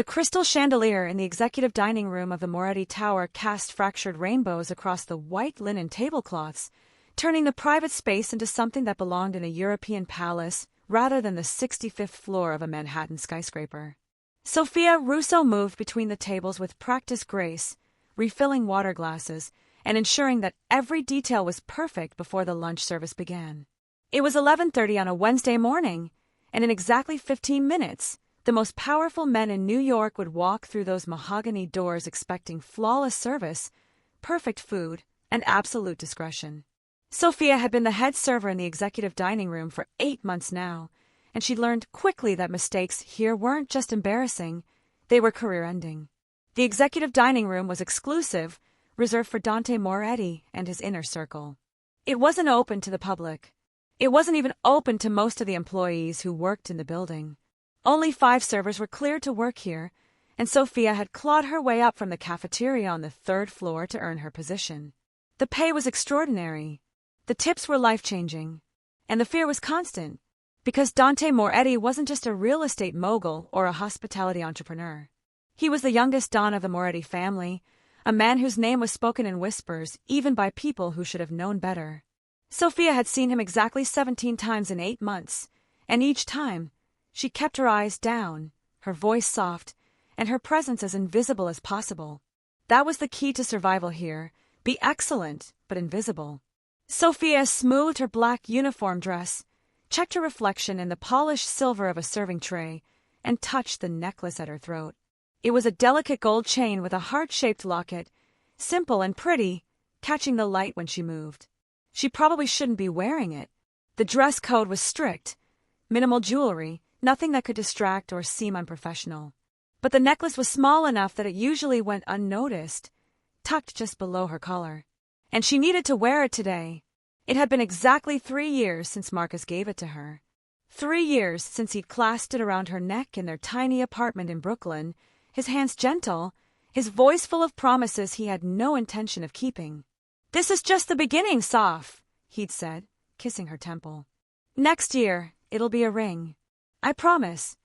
The crystal chandelier in the executive dining room of the Moretti Tower cast fractured rainbows across the white linen tablecloths, turning the private space into something that belonged in a European palace rather than the 65th floor of a Manhattan skyscraper. Sofia Russo moved between the tables with practiced grace, refilling water glasses and ensuring that every detail was perfect before the lunch service began. It was 11:30 on a Wednesday morning, and in exactly 15 minutes, the most powerful men in New York would walk through those mahogany doors expecting flawless service, perfect food, and absolute discretion. Sofia had been the head server in the executive dining room for 8 months now, and she'd learned quickly that mistakes here weren't just embarrassing, they were career-ending. The executive dining room was exclusive, reserved for Dante Moretti and his inner circle. It wasn't open to the public. It wasn't even open to most of the employees who worked in the building. Only 5 servers were cleared to work here, and Sofia had clawed her way up from the cafeteria on the 3rd floor to earn her position. The pay was extraordinary. The tips were life-changing. And the fear was constant, because Dante Moretti wasn't just a real estate mogul or a hospitality entrepreneur. He was the youngest don of the Moretti family, a man whose name was spoken in whispers even by people who should have known better. Sofia had seen him exactly 17 times in 8 months, and each time, she kept her eyes down, her voice soft, and her presence as invisible as possible. That was the key to survival here: be excellent, but invisible. Sofia smoothed her black uniform dress, checked her reflection in the polished silver of a serving tray, and touched the necklace at her throat. It was a delicate gold chain with a heart-shaped locket, simple and pretty, catching the light when she moved. She probably shouldn't be wearing it. The dress code was strict: minimal jewelry, nothing that could distract or seem unprofessional. But the necklace was small enough that it usually went unnoticed, tucked just below her collar. And she needed to wear it today. It had been exactly 3 years since Marcus gave it to her. 3 years since he'd clasped it around her neck in their tiny apartment in Brooklyn, his hands gentle, his voice full of promises he had no intention of keeping. "This is just the beginning, Sof," he'd said, kissing her temple. "Next year, it'll be a ring. I promise."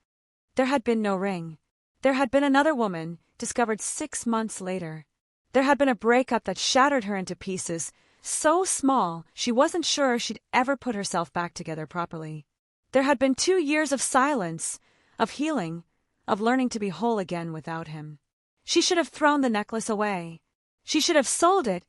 There had been no ring. There had been another woman, discovered 6 months later. There had been a breakup that shattered her into pieces, so small she wasn't sure she'd ever put herself back together properly. There had been 2 years of silence, of healing, of learning to be whole again without him. She should have thrown the necklace away. She should have sold it,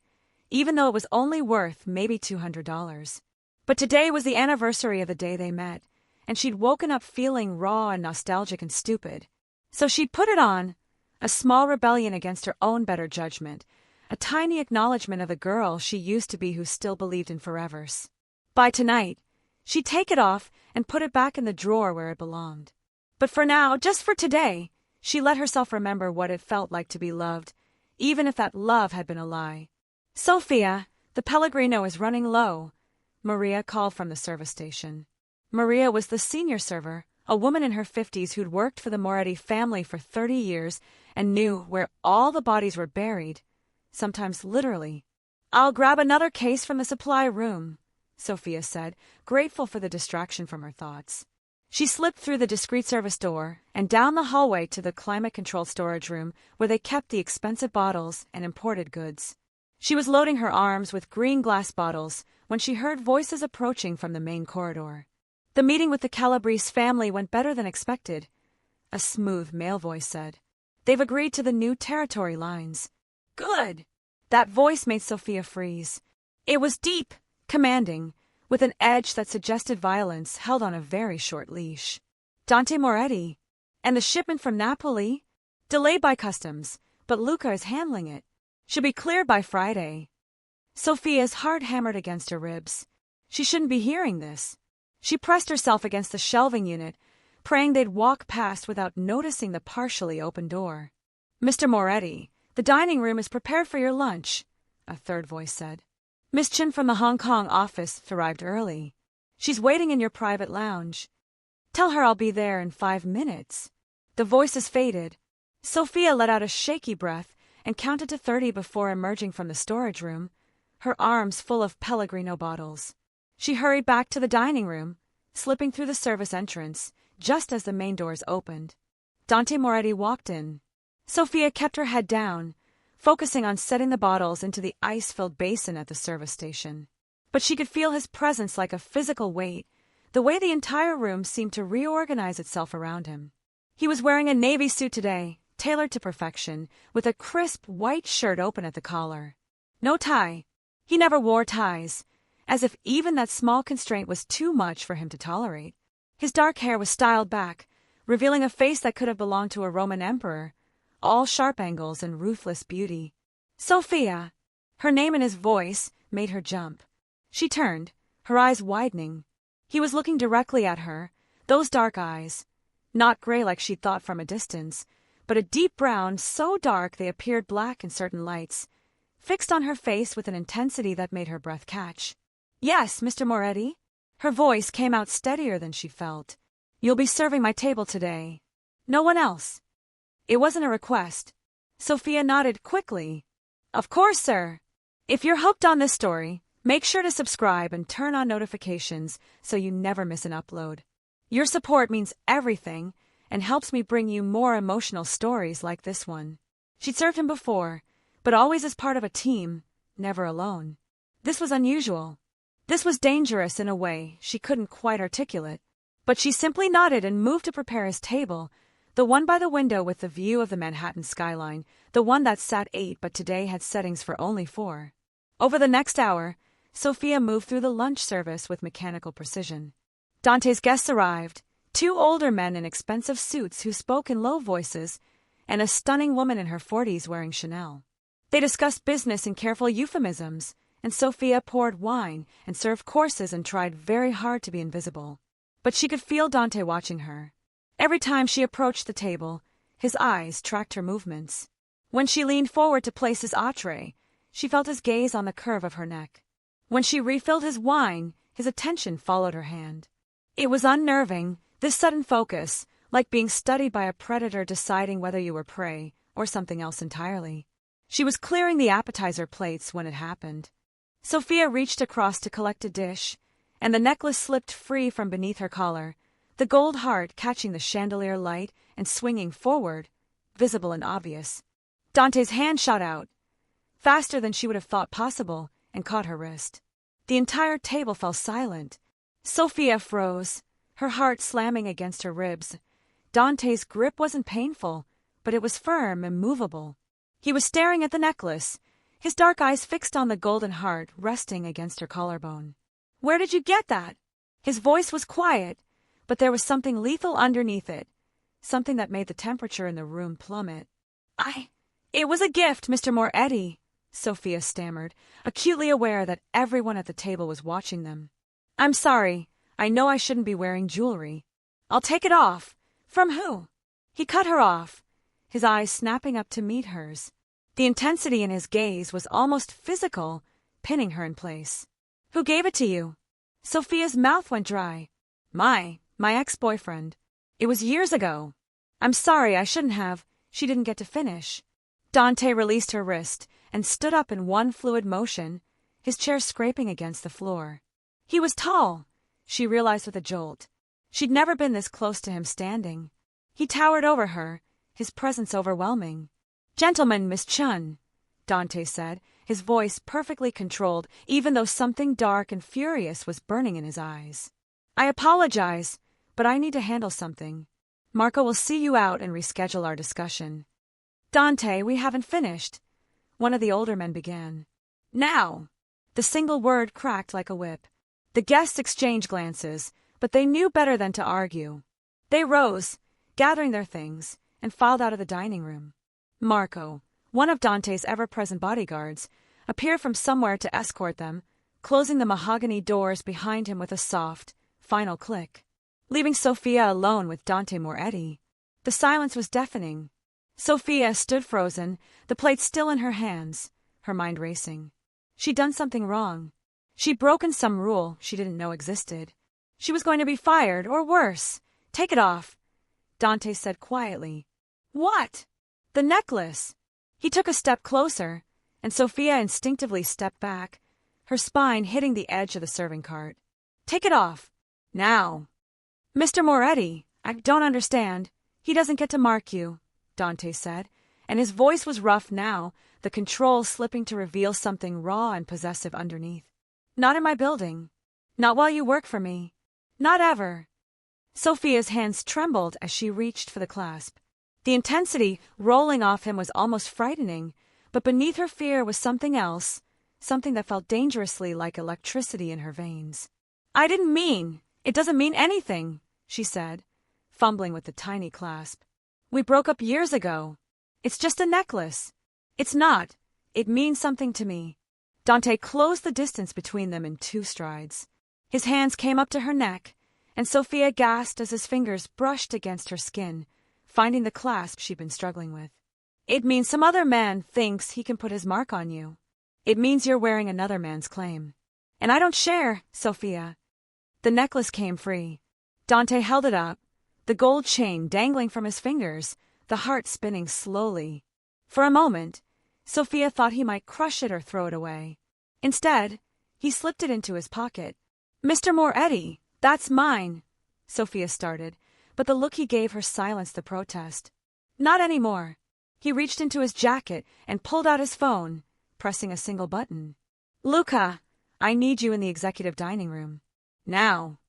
even though it was only worth maybe $200. But today was the anniversary of the day they met, and she'd woken up feeling raw and nostalgic and stupid. So she'd put it on, a small rebellion against her own better judgment, a tiny acknowledgement of the girl she used to be who still believed in forevers. By tonight, she'd take it off and put it back in the drawer where it belonged. But for now, just for today, she let herself remember what it felt like to be loved, even if that love had been a lie. "Sofia, the Pellegrino is running low," Maria called from the service station. Maria was the senior server, a woman in her 50s who'd worked for the Moretti family for 30 years and knew where all the bodies were buried, sometimes literally. "I'll grab another case from the supply room," Sofia said, grateful for the distraction from her thoughts. She slipped through the discreet service door and down the hallway to the climate-controlled storage room where they kept the expensive bottles and imported goods. She was loading her arms with green glass bottles when she heard voices approaching from the main corridor. "The meeting with the Calabrese family went better than expected," a smooth male voice said. "They've agreed to the new territory lines." "Good!" That voice made Sofia freeze. It was deep, commanding, with an edge that suggested violence held on a very short leash. "Dante Moretti. And the shipment from Napoli? Delayed by customs, but Luca is handling it. Should be cleared by Friday." Sofia's heart hammered against her ribs. She shouldn't be hearing this. She pressed herself against the shelving unit, praying they'd walk past without noticing the partially open door. "Mr. Moretti, the dining room is prepared for your lunch," a third voice said. "Miss Chin from the Hong Kong office arrived early. She's waiting in your private lounge. Tell her I'll be there in 5 minutes." The voices faded. Sofia let out a shaky breath and counted to 30 before emerging from the storage room, her arms full of Pellegrino bottles. She hurried back to the dining room, slipping through the service entrance, just as the main doors opened. Dante Moretti walked in. Sofia kept her head down, focusing on setting the bottles into the ice-filled basin at the service station. But she could feel his presence like a physical weight, the way the entire room seemed to reorganize itself around him. He was wearing a navy suit today, tailored to perfection, with a crisp white shirt open at the collar. No tie. He never wore ties, as if even that small constraint was too much for him to tolerate. His dark hair was styled back, revealing a face that could have belonged to a Roman emperor, all sharp angles and ruthless beauty. Sofia! Her name and his voice made her jump. She turned, her eyes widening. He was looking directly at her, those dark eyes, not gray like she'd thought from a distance, but a deep brown so dark they appeared black in certain lights, fixed on her face with an intensity that made her breath catch. "Yes, Mr. Moretti?" Her voice came out steadier than she felt. "You'll be serving my table today. No one else." It wasn't a request. Sofia nodded quickly. "Of course, sir. If you're hooked on this story, make sure to subscribe and turn on notifications so you never miss an upload. Your support means everything and helps me bring you more emotional stories like this one." She'd served him before, but always as part of a team, never alone. This was unusual. This was dangerous in a way she couldn't quite articulate. But she simply nodded and moved to prepare his table, the one by the window with the view of the Manhattan skyline, the one that sat 8 but today had settings for only 4. Over the next hour, Sofia moved through the lunch service with mechanical precision. Dante's guests arrived, 2 older men in expensive suits who spoke in low voices, and a stunning woman in her 40s wearing Chanel. They discussed business in careful euphemisms, and Sofia poured wine and served courses and tried very hard to be invisible. But she could feel Dante watching her. Every time she approached the table, his eyes tracked her movements. When she leaned forward to place his entree, she felt his gaze on the curve of her neck. When she refilled his wine, his attention followed her hand. It was unnerving, this sudden focus, like being studied by a predator deciding whether you were prey or something else entirely. She was clearing the appetizer plates when it happened. Sofia reached across to collect a dish, and the necklace slipped free from beneath her collar, the gold heart catching the chandelier light and swinging forward, visible and obvious. Dante's hand shot out, faster than she would have thought possible, and caught her wrist. The entire table fell silent. Sofia froze, her heart slamming against her ribs. Dante's grip wasn't painful, but it was firm, immovable. He was staring at the necklace, his dark eyes fixed on the golden heart resting against her collarbone. "Where did you get that?" His voice was quiet, but there was something lethal underneath it, something that made the temperature in the room plummet. It was a gift, Mr. Moretti," Sofia stammered, acutely aware that everyone at the table was watching them. "I'm sorry. I know I shouldn't be wearing jewelry. I'll take it off." "From who?" He cut her off, his eyes snapping up to meet hers. The intensity in his gaze was almost physical, pinning her in place. "Who gave it to you?" Sofia's mouth went dry. My ex-boyfriend. It was years ago." "I'm sorry, I shouldn't have." She didn't get to finish. Dante released her wrist and stood up in one fluid motion, his chair scraping against the floor. He was tall, she realized with a jolt. She'd never been this close to him standing. He towered over her, his presence overwhelming. "Gentlemen, Miss Chun," Dante said, his voice perfectly controlled, even though something dark and furious was burning in his eyes. "I apologize, but I need to handle something. Marco will see you out and reschedule our discussion." "Dante, we haven't finished," one of the older men began. "Now!" The single word cracked like a whip. The guests exchanged glances, but they knew better than to argue. They rose, gathering their things, and filed out of the dining room. Marco, one of Dante's ever-present bodyguards, appeared from somewhere to escort them, closing the mahogany doors behind him with a soft, final click, leaving Sofia alone with Dante Moretti. The silence was deafening. Sofia stood frozen, the plate still in her hands, her mind racing. She'd done something wrong. She'd broken some rule she didn't know existed. She was going to be fired, or worse. "Take it off," Dante said quietly. "What?" "The necklace." He took a step closer, and Sofia instinctively stepped back, her spine hitting the edge of the serving cart. "Take it off. Now." "Mr. Moretti, I don't understand." He doesn't get to mark you, Dante said, and his voice was rough now, the controls slipping to reveal something raw and possessive underneath. Not in my building. Not while you work for me. Not ever. Sofia's hands trembled as she reached for the clasp. The intensity rolling off him was almost frightening, but beneath her fear was something else, something that felt dangerously like electricity in her veins. It doesn't mean anything, she said, fumbling with the tiny clasp. We broke up years ago. It's just a necklace. It's not. It means something to me. Dante closed the distance between them in 2 strides. His hands came up to her neck, and Sofia gasped as his fingers brushed against her skin, finding the clasp she'd been struggling with. It means some other man thinks he can put his mark on you. It means you're wearing another man's claim. And I don't share, Sofia. The necklace came free. Dante held it up, the gold chain dangling from his fingers, the heart spinning slowly. For a moment, Sofia thought he might crush it or throw it away. Instead, he slipped it into his pocket. Mr. Moretti, that's mine, Sofia started, but the look he gave her silenced the protest. Not anymore. He reached into his jacket and pulled out his phone, pressing a single button. Luca, I need you in the executive dining room. Now.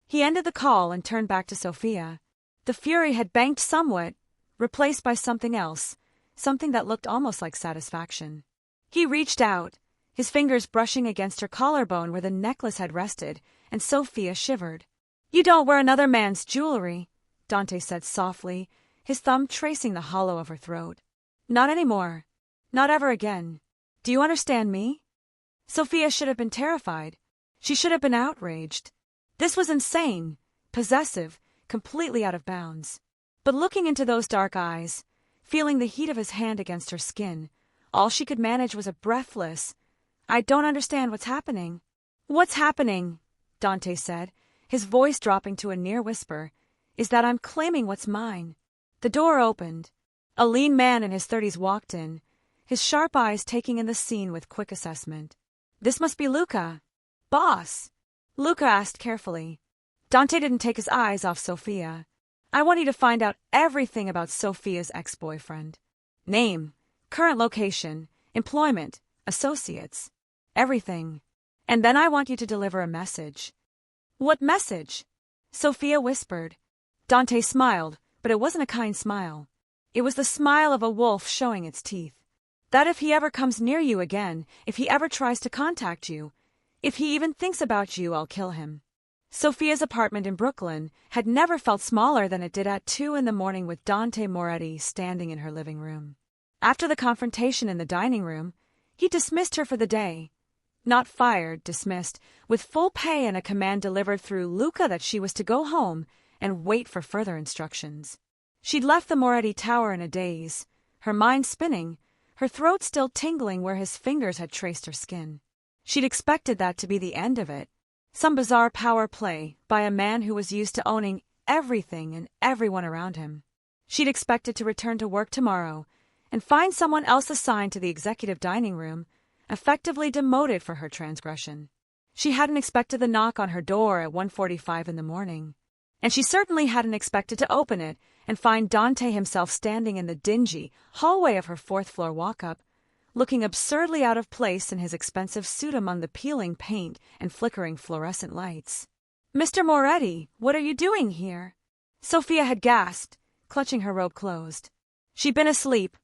He ended the call and turned back to Sofia. The fury had banked somewhat, replaced by something else, something that looked almost like satisfaction. He reached out, his fingers brushing against her collarbone where the necklace had rested, and Sofia shivered. You don't wear another man's jewelry, Dante said softly, his thumb tracing the hollow of her throat. Not anymore. Not ever again. Do you understand me? Sofia should have been terrified. She should have been outraged. This was insane, possessive, completely out of bounds. But looking into those dark eyes, feeling the heat of his hand against her skin, all she could manage was a breathless, I don't understand what's happening. What's happening, Dante said, his voice dropping to a near whisper, is that I'm claiming what's mine. The door opened. A lean man in his 30s walked in, his sharp eyes taking in the scene with quick assessment. This must be Luca. Boss, Luca asked carefully. Dante didn't take his eyes off Sofia. I want you to find out everything about Sofia's ex-boyfriend. Name, current location, employment, associates. Everything. And then I want you to deliver a message. What message? Sofia whispered. Dante smiled, but it wasn't a kind smile. It was the smile of a wolf showing its teeth. That if he ever comes near you again, if he ever tries to contact you, if he even thinks about you, I'll kill him. Sofia's apartment in Brooklyn had never felt smaller than it did at 2 a.m. with Dante Moretti standing in her living room. After the confrontation in the dining room, he dismissed her for the day. Not fired, dismissed, with full pay and a command delivered through Luca that she was to go home and wait for further instructions. She'd left the Moretti Tower in a daze, her mind spinning, her throat still tingling where his fingers had traced her skin. She'd expected that to be the end of it. Some bizarre power play by a man who was used to owning everything and everyone around him. She'd expected to return to work tomorrow and find someone else assigned to the executive dining room, effectively demoted for her transgression. She hadn't expected the knock on her door at 1:45 in the morning. And she certainly hadn't expected to open it and find Dante himself standing in the dingy hallway of her 4th-floor walk-up, looking absurdly out of place in his expensive suit among the peeling paint and flickering fluorescent lights. Mr. Moretti, what are you doing here? Sofia had gasped, clutching her robe closed. She'd been asleep,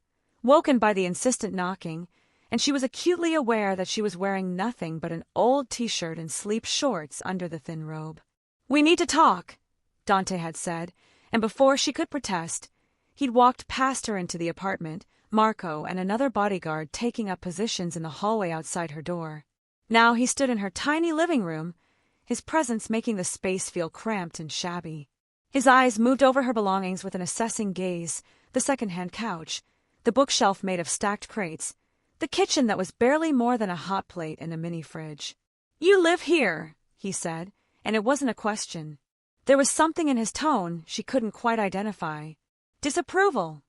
woken by the insistent knocking, and she was acutely aware that she was wearing nothing but an old t-shirt and sleep shorts under the thin robe. We need to talk, Dante had said, and before she could protest, he'd walked past her into the apartment, Marco and another bodyguard taking up positions in the hallway outside her door. Now he stood in her tiny living room, his presence making the space feel cramped and shabby. His eyes moved over her belongings with an assessing gaze, the second-hand couch, the bookshelf made of stacked crates, the kitchen that was barely more than a hot plate and a mini fridge. You live here, he said, and it wasn't a question. There was something in his tone she couldn't quite identify. Disapproval?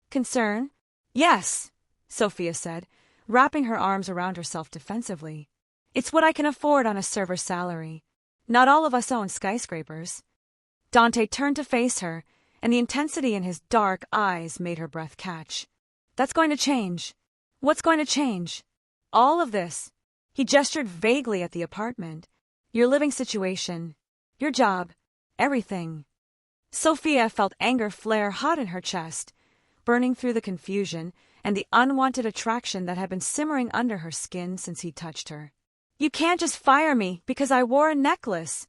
Concern? Yes, Sofia said, wrapping her arms around herself defensively. It's what I can afford on a server's salary. Not all of us own skyscrapers. Dante turned to face her, and the intensity in his dark eyes made her breath catch. That's going to change. What's going to change? All of this. He gestured vaguely at the apartment. Your living situation. Your job. Everything. Sofia felt anger flare hot in her chest, burning through the confusion and the unwanted attraction that had been simmering under her skin since he touched her. You can't just fire me because I wore a necklace.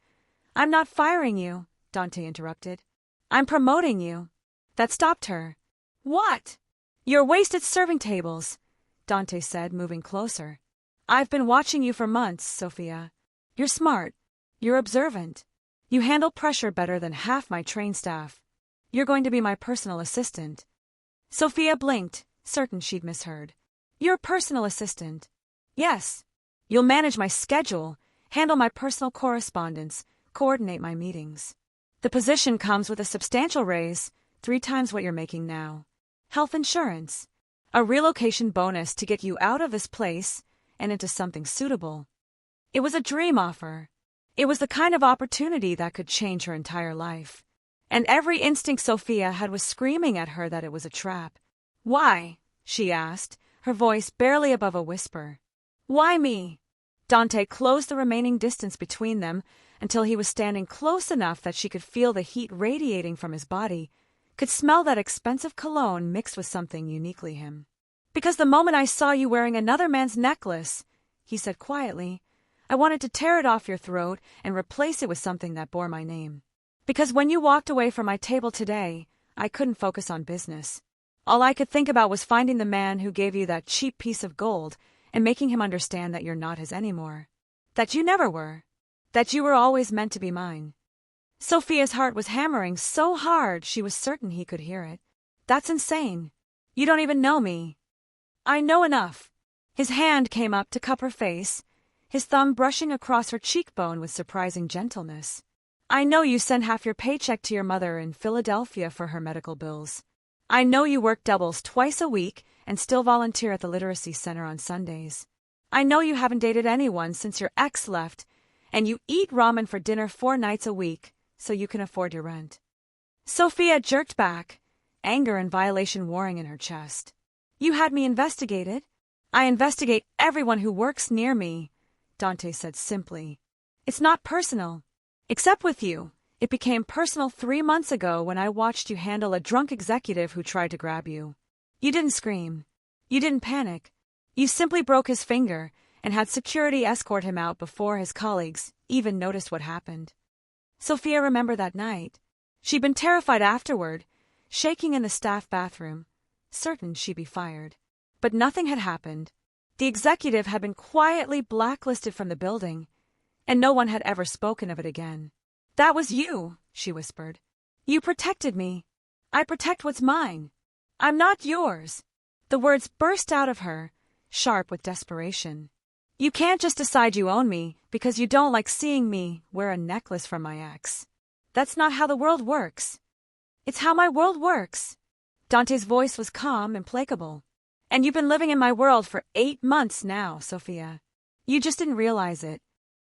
I'm not firing you, Dante interrupted. I'm promoting you. That stopped her. What? You're wasted serving tables, Dante said, moving closer. I've been watching you for months, Sofia. You're smart. You're observant. You handle pressure better than half my trained staff. You're going to be my personal assistant. Sofia blinked, certain she'd misheard. Your personal assistant? Yes. You'll manage my schedule, handle my personal correspondence, coordinate my meetings. The position comes with a substantial raise, 3 times what you're making now. Health insurance. A relocation bonus to get you out of this place and into something suitable. It was a dream offer. It was the kind of opportunity that could change her entire life. And every instinct Sofia had was screaming at her that it was a trap. Why? She asked, her voice barely above a whisper. Why me? Dante closed the remaining distance between them until he was standing close enough that she could feel the heat radiating from his body, could smell that expensive cologne mixed with something uniquely him. Because the moment I saw you wearing another man's necklace, he said quietly, I wanted to tear it off your throat and replace it with something that bore my name. Because when you walked away from my table today, I couldn't focus on business. All I could think about was finding the man who gave you that cheap piece of gold and making him understand that you're not his anymore. That you never were. That you were always meant to be mine. Sofia's heart was hammering so hard she was certain he could hear it. That's insane. You don't even know me. I know enough. His hand came up to cup her face, his thumb brushing across her cheekbone with surprising gentleness. I know you send half your paycheck to your mother in Philadelphia for her medical bills. I know you work doubles twice a week and still volunteer at the Literacy Center on Sundays. I know you haven't dated anyone since your ex left, and you eat ramen for dinner 4 nights a week so you can afford your rent. Sofia jerked back, anger and violation warring in her chest. You had me investigated. I investigate everyone who works near me, Dante said simply. It's not personal. Except with you. It became personal 3 months ago when I watched you handle a drunk executive who tried to grab you. You didn't scream. You didn't panic. You simply broke his finger and had security escort him out before his colleagues even noticed what happened. Sofia remembered that night. She'd been terrified afterward, shaking in the staff bathroom, certain she'd be fired. But nothing had happened. The executive had been quietly blacklisted from the building, and no one had ever spoken of it again. That was you, she whispered. You protected me. I protect what's mine. I'm not yours. The words burst out of her, sharp with desperation. You can't just decide you own me because you don't like seeing me wear a necklace from my ex. That's not how the world works. It's how my world works. Dante's voice was calm and placable. And you've been living in my world for 8 months now, Sofia. You just didn't realize it.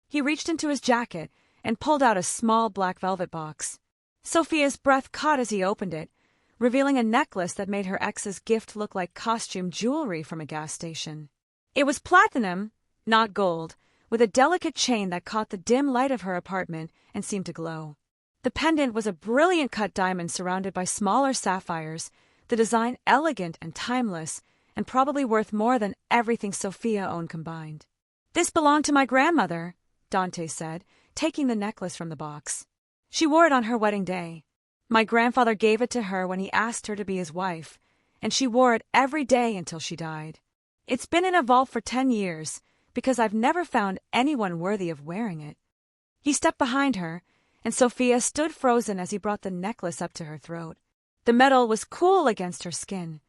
He reached into his jacket and pulled out a small black velvet box. Sofia's breath caught as he opened it, revealing a necklace that made her ex's gift look like costume jewelry from a gas station. It was platinum, not gold, with a delicate chain that caught the dim light of her apartment and seemed to glow. The pendant was a brilliant cut diamond surrounded by smaller sapphires, the design elegant and timeless, and probably worth more than everything Sofia owned combined. This belonged to my grandmother, Dante said, taking the necklace from the box. She wore it on her wedding day. My grandfather gave it to her when he asked her to be his wife, and she wore it every day until she died. It's been in a vault for 10 years, because I've never found anyone worthy of wearing it. He stepped behind her, and Sofia stood frozen as he brought the necklace up to her throat. The metal was cool against her skin,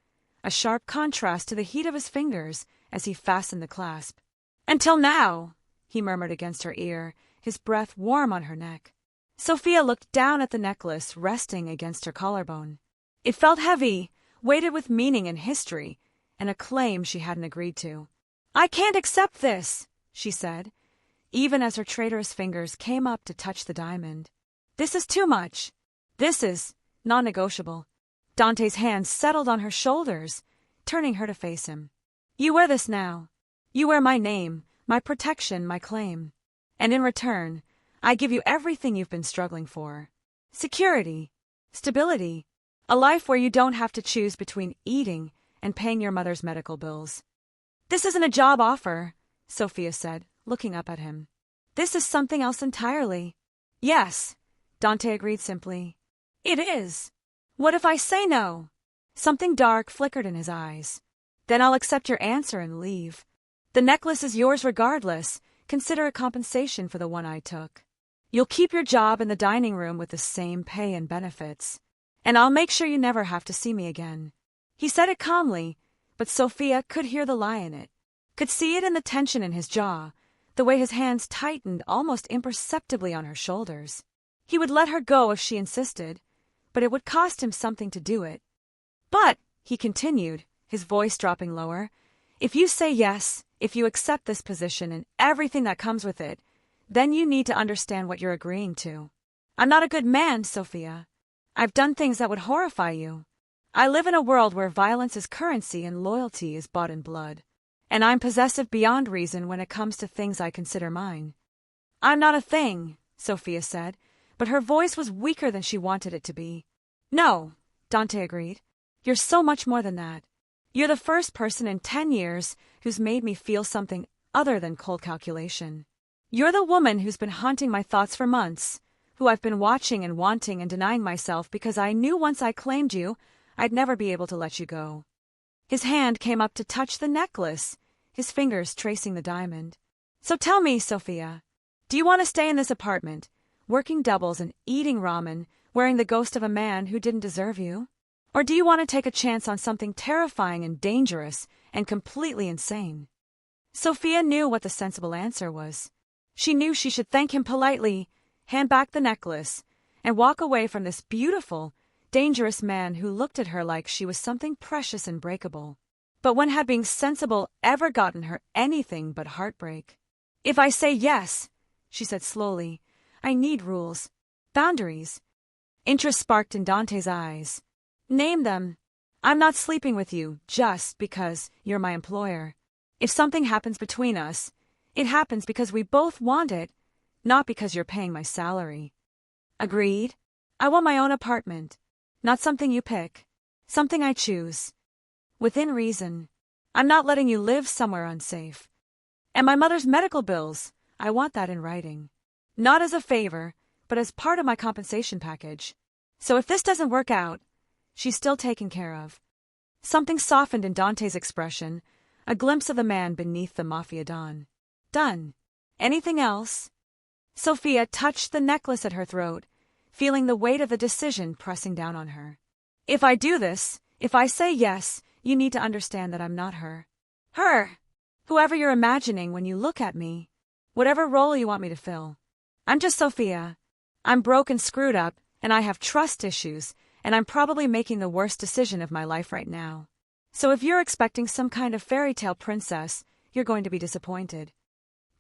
a sharp contrast to the heat of his fingers as he fastened the clasp. Until now, he murmured against her ear, his breath warm on her neck. Sofia looked down at the necklace resting against her collarbone. It felt heavy, weighted with meaning and history, and a claim she hadn't agreed to. I can't accept this, she said, even as her traitorous fingers came up to touch the diamond. This is too much. This is Non-negotiable. Dante's hands settled on her shoulders, turning her to face him. You wear this now. You wear my name, my protection, my claim. And in return, I give you everything you've been struggling for. Security, stability, a life where you don't have to choose between eating and paying your mother's medical bills. This isn't a job offer, Sofia said, looking up at him. This is something else entirely. Yes, Dante agreed simply. It is. What if I say no? Something dark flickered in his eyes. Then I'll accept your answer and leave. The necklace is yours regardless. Consider it compensation for the one I took. You'll keep your job in the dining room with the same pay and benefits. And I'll make sure you never have to see me again. He said it calmly, but Sofia could hear the lie in it, could see it in the tension in his jaw, the way his hands tightened almost imperceptibly on her shoulders. He would let her go if she insisted, but it would cost him something to do it. But, he continued, his voice dropping lower, if you say yes, if you accept this position and everything that comes with it, then you need to understand what you're agreeing to. I'm not a good man, Sofia. I've done things that would horrify you. I live in a world where violence is currency and loyalty is bought in blood. And I'm possessive beyond reason when it comes to things I consider mine. I'm not a thing, Sofia said, but her voice was weaker than she wanted it to be. No, Dante agreed. You're so much more than that. You're the first person in 10 years who's made me feel something other than cold calculation. You're the woman who's been haunting my thoughts for months, who I've been watching and wanting and denying myself because I knew once I claimed you, I'd never be able to let you go. His hand came up to touch the necklace, his fingers tracing the diamond. So tell me, Sofia, do you want to stay in this apartment, working doubles and eating ramen, wearing the ghost of a man who didn't deserve you? Or do you want to take a chance on something terrifying and dangerous and completely insane? Sofia knew what the sensible answer was. She knew she should thank him politely, hand back the necklace, and walk away from this beautiful, dangerous man who looked at her like she was something precious and breakable. But when had being sensible ever gotten her anything but heartbreak? If I say yes, she said slowly, I need rules, boundaries. Interest sparked in Dante's eyes. Name them. I'm not sleeping with you just because you're my employer. If something happens between us, it happens because we both want it, not because you're paying my salary. Agreed? I want my own apartment. Not something you pick. Something I choose. Within reason. I'm not letting you live somewhere unsafe. And my mother's medical bills, I want that in writing. Not as a favor, but as part of my compensation package. So if this doesn't work out, she's still taken care of. Something softened in Dante's expression, a glimpse of the man beneath the Mafia don. Done. Anything else? Sofia touched the necklace at her throat, feeling the weight of the decision pressing down on her. If I do this, if I say yes, you need to understand that I'm not her. Her! Whoever you're imagining when you look at me, whatever role you want me to fill. I'm just Sofia. I'm broke and screwed up, and I have trust issues, and I'm probably making the worst decision of my life right now. So if you're expecting some kind of fairy tale princess, you're going to be disappointed.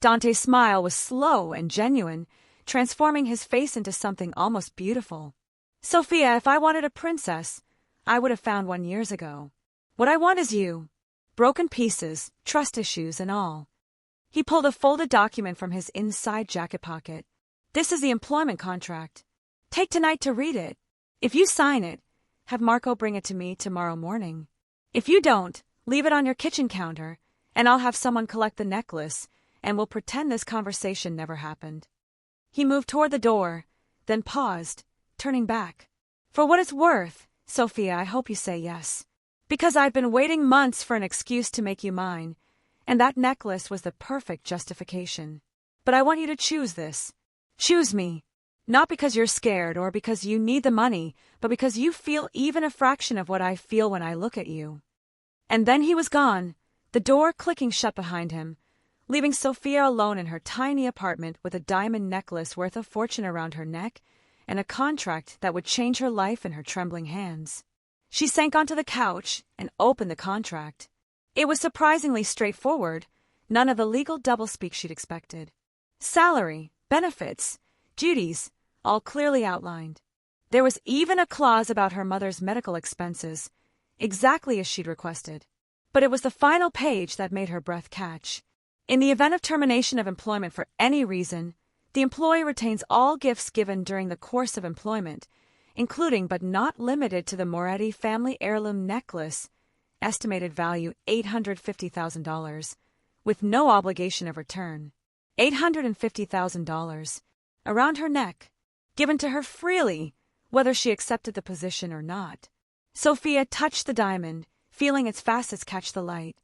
Dante's smile was slow and genuine, transforming his face into something almost beautiful. Sofia, if I wanted a princess, I would have found one years ago. What I want is you. Broken pieces, trust issues, and all. He pulled a folded document from his inside jacket pocket. This is the employment contract. Take tonight to read it. If you sign it, have Marco bring it to me tomorrow morning. If you don't, leave it on your kitchen counter, and I'll have someone collect the necklace, and we'll pretend this conversation never happened. He moved toward the door, then paused, turning back. For what it's worth, Sofia, I hope you say yes. Because I've been waiting months for an excuse to make you mine, and that necklace was the perfect justification. But I want you to choose this. Choose me. Not because you're scared or because you need the money, but because you feel even a fraction of what I feel when I look at you. And then he was gone, the door clicking shut behind him, leaving Sofia alone in her tiny apartment with a diamond necklace worth a fortune around her neck and a contract that would change her life in her trembling hands. She sank onto the couch and opened the contract. It was surprisingly straightforward, none of the legal doublespeak she'd expected. Salary, benefits, duties, all clearly outlined. There was even a clause about her mother's medical expenses, exactly as she'd requested. But it was the final page that made her breath catch. In the event of termination of employment for any reason, the employee retains all gifts given during the course of employment, including but not limited to the Moretti family heirloom necklace, estimated value $850,000, with no obligation of return. $850,000, around her neck, given to her freely, whether she accepted the position or not. Sofia touched the diamond, feeling its facets catch the light.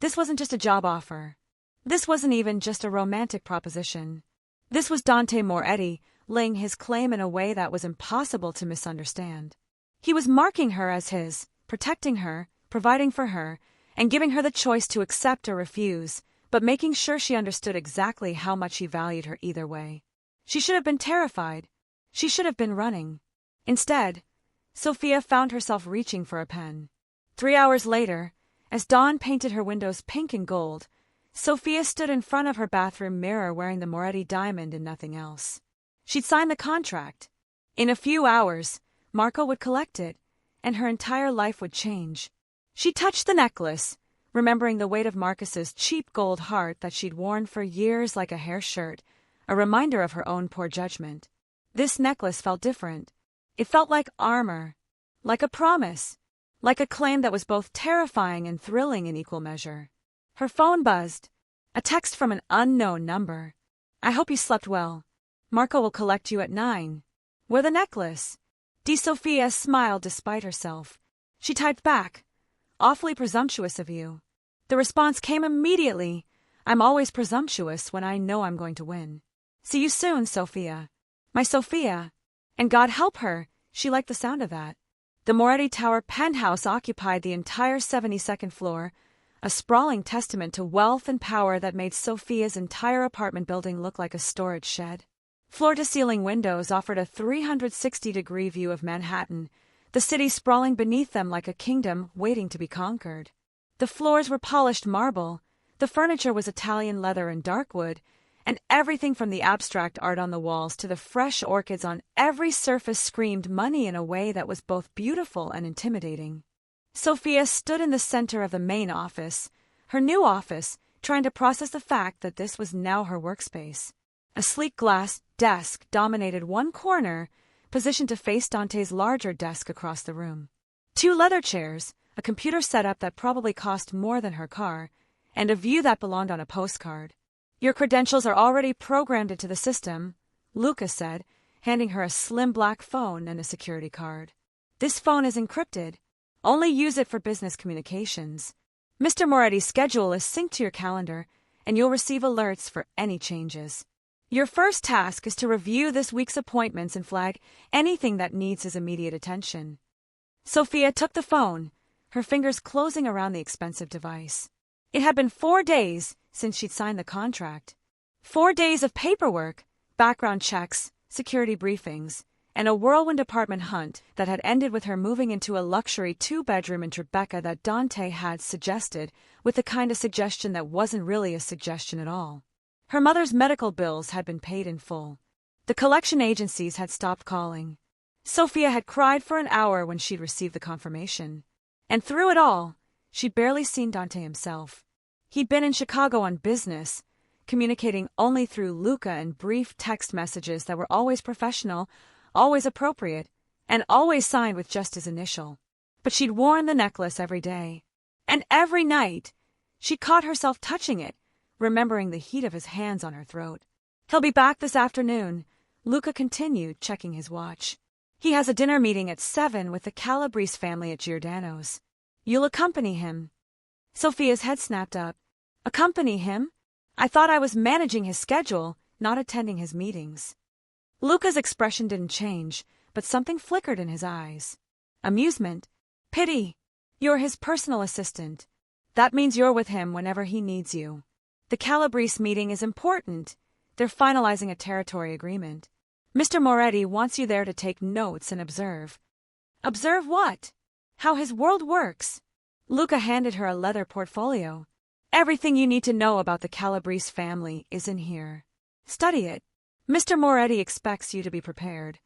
This wasn't just a job offer. This wasn't even just a romantic proposition. This was Dante Moretti laying his claim in a way that was impossible to misunderstand. He was marking her as his, protecting her, providing for her, and giving her the choice to accept or refuse, but making sure she understood exactly how much he valued her either way. She should have been terrified. She should have been running. Instead, Sofia found herself reaching for a pen. 3 hours later, as dawn painted her windows pink and gold, Sofia stood in front of her bathroom mirror wearing the Moretti diamond and nothing else. She'd signed the contract. In a few hours, Marco would collect it, and her entire life would change. She touched the necklace, remembering the weight of Marcus's cheap gold heart that she'd worn for years like a hair shirt, a reminder of her own poor judgment. This necklace felt different. It felt like armor, like a promise, like a claim that was both terrifying and thrilling in equal measure. Her phone buzzed. A text from an unknown number. "I hope you slept well. Marco will collect you at 9. Wear the necklace." Sofia smiled despite herself. She typed back, "Awfully presumptuous of you." The response came immediately. "I'm always presumptuous when I know I'm going to win. See you soon, Sofia." My Sofia. And God help her, she liked the sound of that. The Moretti Tower penthouse occupied the entire 72nd floor, a sprawling testament to wealth and power that made Sofia's entire apartment building look like a storage shed. Floor-to-ceiling windows offered a 360-degree view of Manhattan, the city sprawling beneath them like a kingdom waiting to be conquered. The floors were polished marble, the furniture was Italian leather and dark wood, and everything from the abstract art on the walls to the fresh orchids on every surface screamed money in a way that was both beautiful and intimidating. Sofia stood in the center of the main office, her new office, trying to process the fact that this was now her workspace. A sleek glass desk dominated one corner, positioned to face Dante's larger desk across the room. 2 leather chairs, a computer setup that probably cost more than her car, and a view that belonged on a postcard. "Your credentials are already programmed into the system," Luca said, handing her a slim black phone and a security card. "This phone is encrypted. Only use it for business communications. Mr. Moretti's schedule is synced to your calendar, and you'll receive alerts for any changes. Your first task is to review this week's appointments and flag anything that needs his immediate attention." Sofia took the phone, her fingers closing around the expensive device. It had been 4 days since she'd signed the contract. 4 days of paperwork, background checks, security briefings, and a whirlwind apartment hunt that had ended with her moving into a luxury 2-bedroom in Tribeca that Dante had suggested, with the kind of suggestion that wasn't really a suggestion at all. Her mother's medical bills had been paid in full. The collection agencies had stopped calling. Sofia had cried for an hour when she'd received the confirmation. And through it all, she'd barely seen Dante himself. He'd been in Chicago on business, communicating only through Luca and brief text messages that were always professional, always appropriate, and always signed with just his initial. But she'd worn the necklace every day. And every night, she caught herself touching it, remembering the heat of his hands on her throat. "He'll be back this afternoon," Luca continued, checking his watch. "He has a dinner meeting at 7 with the Calabrese family at Giordano's. You'll accompany him." Sofia's head snapped up. "Accompany him? I thought I was managing his schedule, not attending his meetings." Luca's expression didn't change, but something flickered in his eyes. Amusement. Pity. "You're his personal assistant. That means you're with him whenever he needs you. The Calabrese meeting is important. They're finalizing a territory agreement. Mr. Moretti wants you there to take notes and observe." "Observe what?" "How his world works." Luca handed her a leather portfolio. "Everything you need to know about the Calabrese family is in here. Study it. Mr. Moretti expects you to be prepared."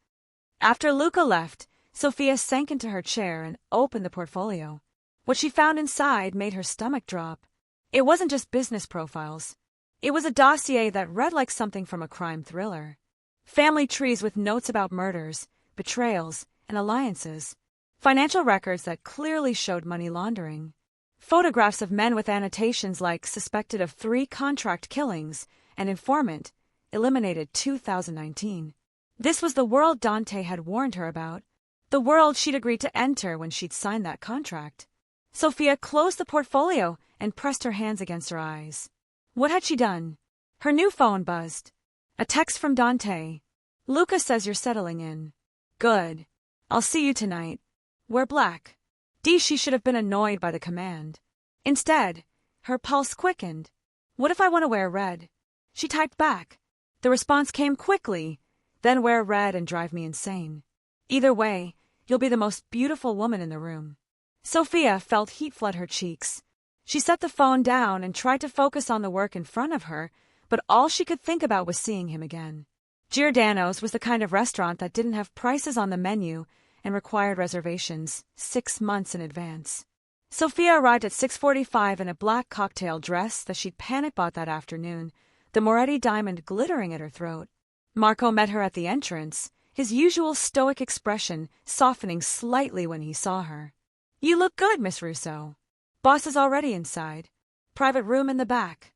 After Luca left, Sofia sank into her chair and opened the portfolio. What she found inside made her stomach drop. It wasn't just business profiles. It was a dossier that read like something from a crime thriller. Family trees with notes about murders, betrayals, and alliances. Financial records that clearly showed money laundering. Photographs of men with annotations like suspected of 3 contract killings and informant, eliminated 2019. This was the world Dante had warned her about. The world she'd agreed to enter when she'd signed that contract. Sofia closed the portfolio and pressed her hands against her eyes. What had she done? Her new phone buzzed. A text from Dante. Luca says you're settling in. Good. I'll see you tonight. Wear black. She should have been annoyed by the command. Instead, her pulse quickened. What if I want to wear red? She typed back. The response came quickly. Then wear red and drive me insane. Either way, you'll be the most beautiful woman in the room. Sofia felt heat flood her cheeks. She set the phone down and tried to focus on the work in front of her, but all she could think about was seeing him again. Giordano's was the kind of restaurant that didn't have prices on the menu and required reservations 6 months in advance. Sofia arrived at 6:45 in a black cocktail dress that she'd panic bought that afternoon, the Moretti diamond glittering at her throat. Marco met her at the entrance, his usual stoic expression softening slightly when he saw her. You look good, Miss Russo. Boss is already inside. Private room in the back.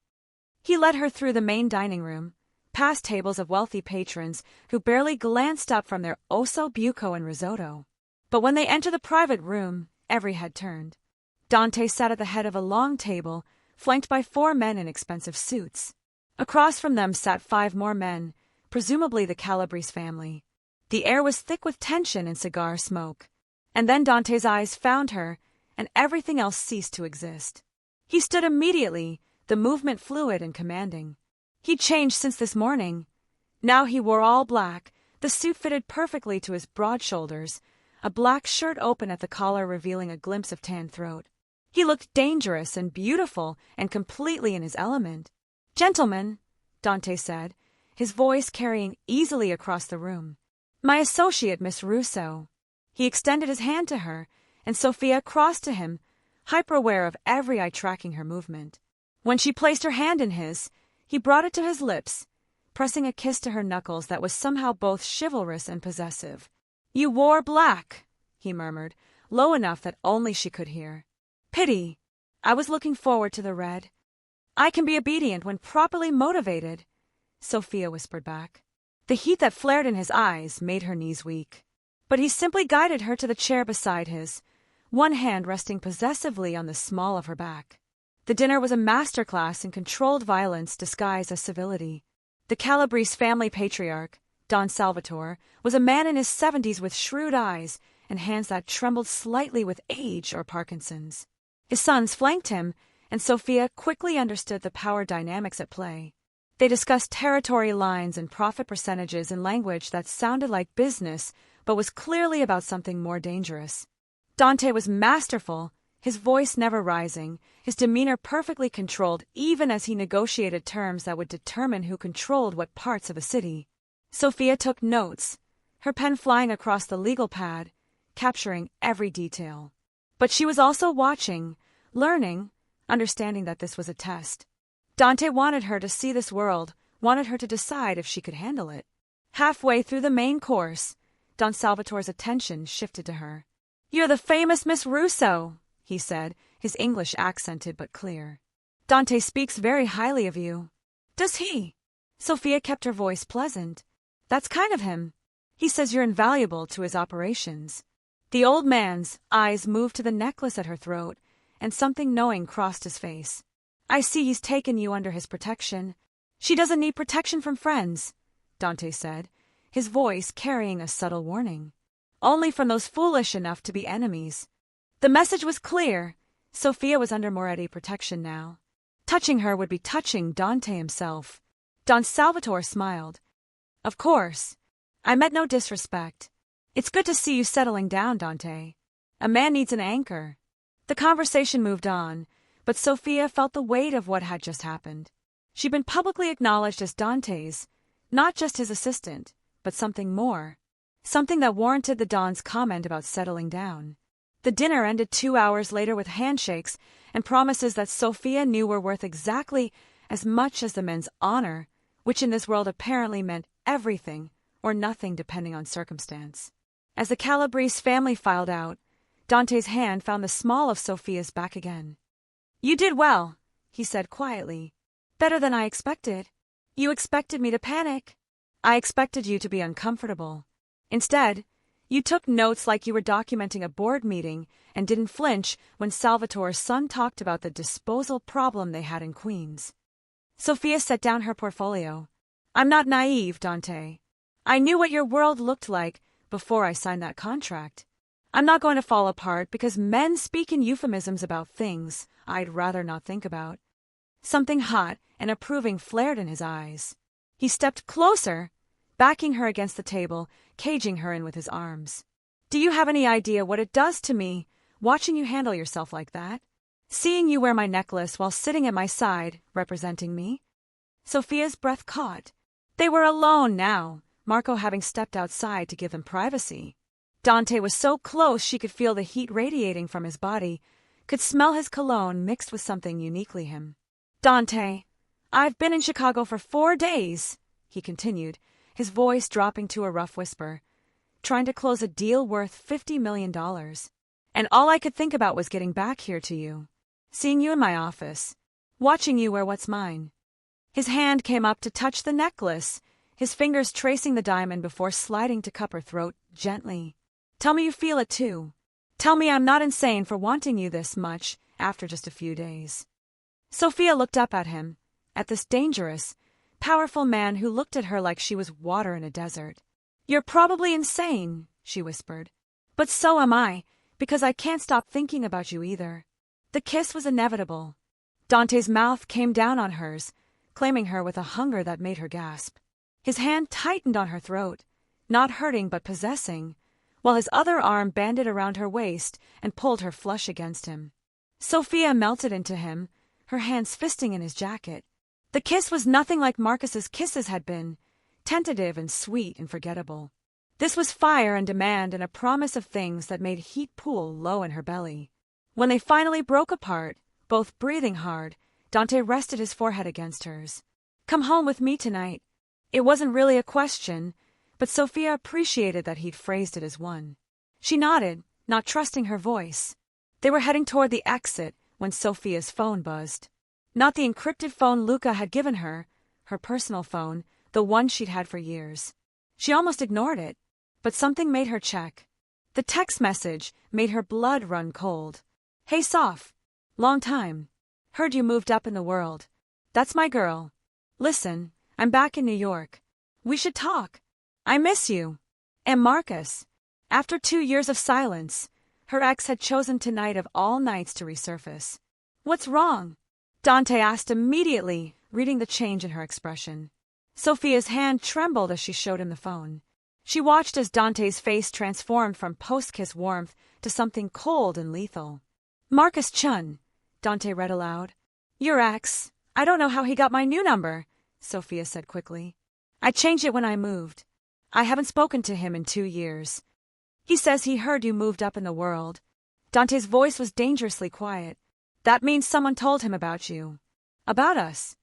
He led her through the main dining room, past tables of wealthy patrons who barely glanced up from their osso buco and risotto. But when they entered the private room, every head turned. Dante sat at the head of a long table, flanked by 4 men in expensive suits. Across from them sat 5 more men, presumably the Calabrese family. The air was thick with tension and cigar smoke. And then Dante's eyes found her, and everything else ceased to exist. He stood immediately, the movement fluid and commanding. He'd changed since this morning. Now he wore all black, the suit fitted perfectly to his broad shoulders, a black shirt open at the collar revealing a glimpse of tan throat. He looked dangerous and beautiful and completely in his element. Gentlemen, Dante said, his voice carrying easily across the room. My associate, Miss Russo. He extended his hand to her, and Sofia crossed to him, hyper-aware of every eye tracking her movement. When she placed her hand in his, he brought it to his lips, pressing a kiss to her knuckles that was somehow both chivalrous and possessive. You wore black, he murmured, low enough that only she could hear. Pity. I was looking forward to the red. I can be obedient when properly motivated, Sofia whispered back. The heat that flared in his eyes made her knees weak. But he simply guided her to the chair beside his, one hand resting possessively on the small of her back. The dinner was a masterclass in controlled violence disguised as civility. The Calabrese family patriarch, Don Salvatore, was a man in his 70s with shrewd eyes and hands that trembled slightly with age or Parkinson's. His sons flanked him, and Sofia quickly understood the power dynamics at play. They discussed territory lines and profit percentages in language that sounded like business, but was clearly about something more dangerous. Dante was masterful, his voice never rising, his demeanor perfectly controlled even as he negotiated terms that would determine who controlled what parts of a city. Sofia took notes, her pen flying across the legal pad, capturing every detail. But she was also watching, learning, understanding that this was a test. Dante wanted her to see this world, wanted her to decide if she could handle it. Halfway through the main course, Don Salvatore's attention shifted to her. You're the famous Miss Russo, he said, his English accented but clear. Dante speaks very highly of you. Does he? Sofia kept her voice pleasant. That's kind of him. He says you're invaluable to his operations. The old man's eyes moved to the necklace at her throat, and something knowing crossed his face. I see he's taken you under his protection. She doesn't need protection from friends, Dante said, his voice carrying a subtle warning. Only from those foolish enough to be enemies. The message was clear. Sofia was under Moretti protection now. Touching her would be touching Dante himself. Don Salvatore smiled. Of course. I meant no disrespect. It's good to see you settling down, Dante. A man needs an anchor. The conversation moved on, but Sofia felt the weight of what had just happened. She'd been publicly acknowledged as Dante's, not just his assistant, but something more. something that warranted the Don's comment about settling down. The dinner ended 2 hours later with handshakes and promises that Sofia knew were worth exactly as much as the men's honor, which in this world apparently meant everything or nothing depending on circumstance. As the Calabrese family filed out, Dante's hand found the small of Sofia's back again. "You did well," he said quietly. "Better than I expected. You expected me to panic. I expected you to be uncomfortable. Instead, you took notes like you were documenting a board meeting and didn't flinch when Salvatore's son talked about the disposal problem they had in Queens." Sofia set down her portfolio. "I'm not naive, Dante. I knew what your world looked like before I signed that contract. I'm not going to fall apart because men speak in euphemisms about things I'd rather not think about." Something hot and approving flared in his eyes. He stepped closer, backing her against the table, caging her in with his arms. "Do you have any idea what it does to me, watching you handle yourself like that? Seeing you wear my necklace while sitting at my side, representing me?" Sofia's breath caught. They were alone now, Marco having stepped outside to give them privacy. Dante was so close she could feel the heat radiating from his body, could smell his cologne mixed with something uniquely him. "Dante, I've been in Chicago for 4 days," he continued, his voice dropping to a rough whisper, "trying to close a deal worth $50 million. And all I could think about was getting back here to you, seeing you in my office, watching you wear what's mine." His hand came up to touch the necklace, his fingers tracing the diamond before sliding to cup her throat gently. "Tell me you feel it too. Tell me I'm not insane for wanting you this much after just a few days." Sofia looked up at him, at this dangerous, powerful man who looked at her like she was water in a desert. "You're probably insane," she whispered. "But so am I, because I can't stop thinking about you either." The kiss was inevitable. Dante's mouth came down on hers, claiming her with a hunger that made her gasp. His hand tightened on her throat, not hurting but possessing, while his other arm banded around her waist and pulled her flush against him. Sofia melted into him, her hands fisting in his jacket. The kiss was nothing like Marcus's kisses had been, tentative and sweet and forgettable. This was fire and demand and a promise of things that made heat pool low in her belly. When they finally broke apart, both breathing hard, Dante rested his forehead against hers. "Come home with me tonight." It wasn't really a question, but Sofia appreciated that he'd phrased it as one. She nodded, not trusting her voice. They were heading toward the exit when Sofia's phone buzzed. Not the encrypted phone Luca had given her, her personal phone, the one she'd had for years. She almost ignored it, but something made her check. The text message made her blood run cold. "Hey Sof. Long time. Heard you moved up in the world. That's my girl. Listen, I'm back in New York. We should talk. I miss you. And Marcus." After 2 years of silence, her ex had chosen tonight of all nights to resurface. "What's wrong?" Dante asked immediately, reading the change in her expression. Sofia's hand trembled as she showed him the phone. She watched as Dante's face transformed from post-kiss warmth to something cold and lethal. "Marcus Chun," Dante read aloud. "Your ex. I don't know how he got my new number," Sofia said quickly. "I changed it when I moved. I haven't spoken to him in 2 years. He says he heard you moved up in the world." Dante's voice was dangerously quiet. "That means someone told him about you. About us."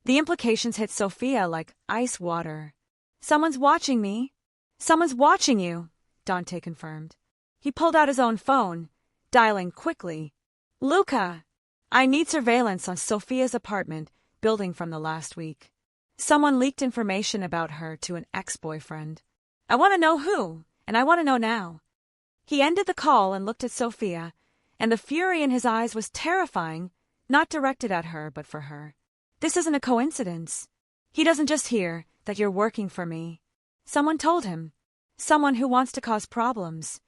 The implications hit Sofia like ice water. "Someone's watching me." "Someone's watching you," Dante confirmed. He pulled out his own phone, dialing quickly. "Luca! I need surveillance on Sofia's apartment, building from the last week. Someone leaked information about her to an ex-boyfriend. I want to know who, and I want to know now." He ended the call and looked at Sofia, and the fury in his eyes was terrifying, not directed at her but for her. "This isn't a coincidence. He doesn't just hear that you're working for me. Someone told him. Someone who wants to cause problems.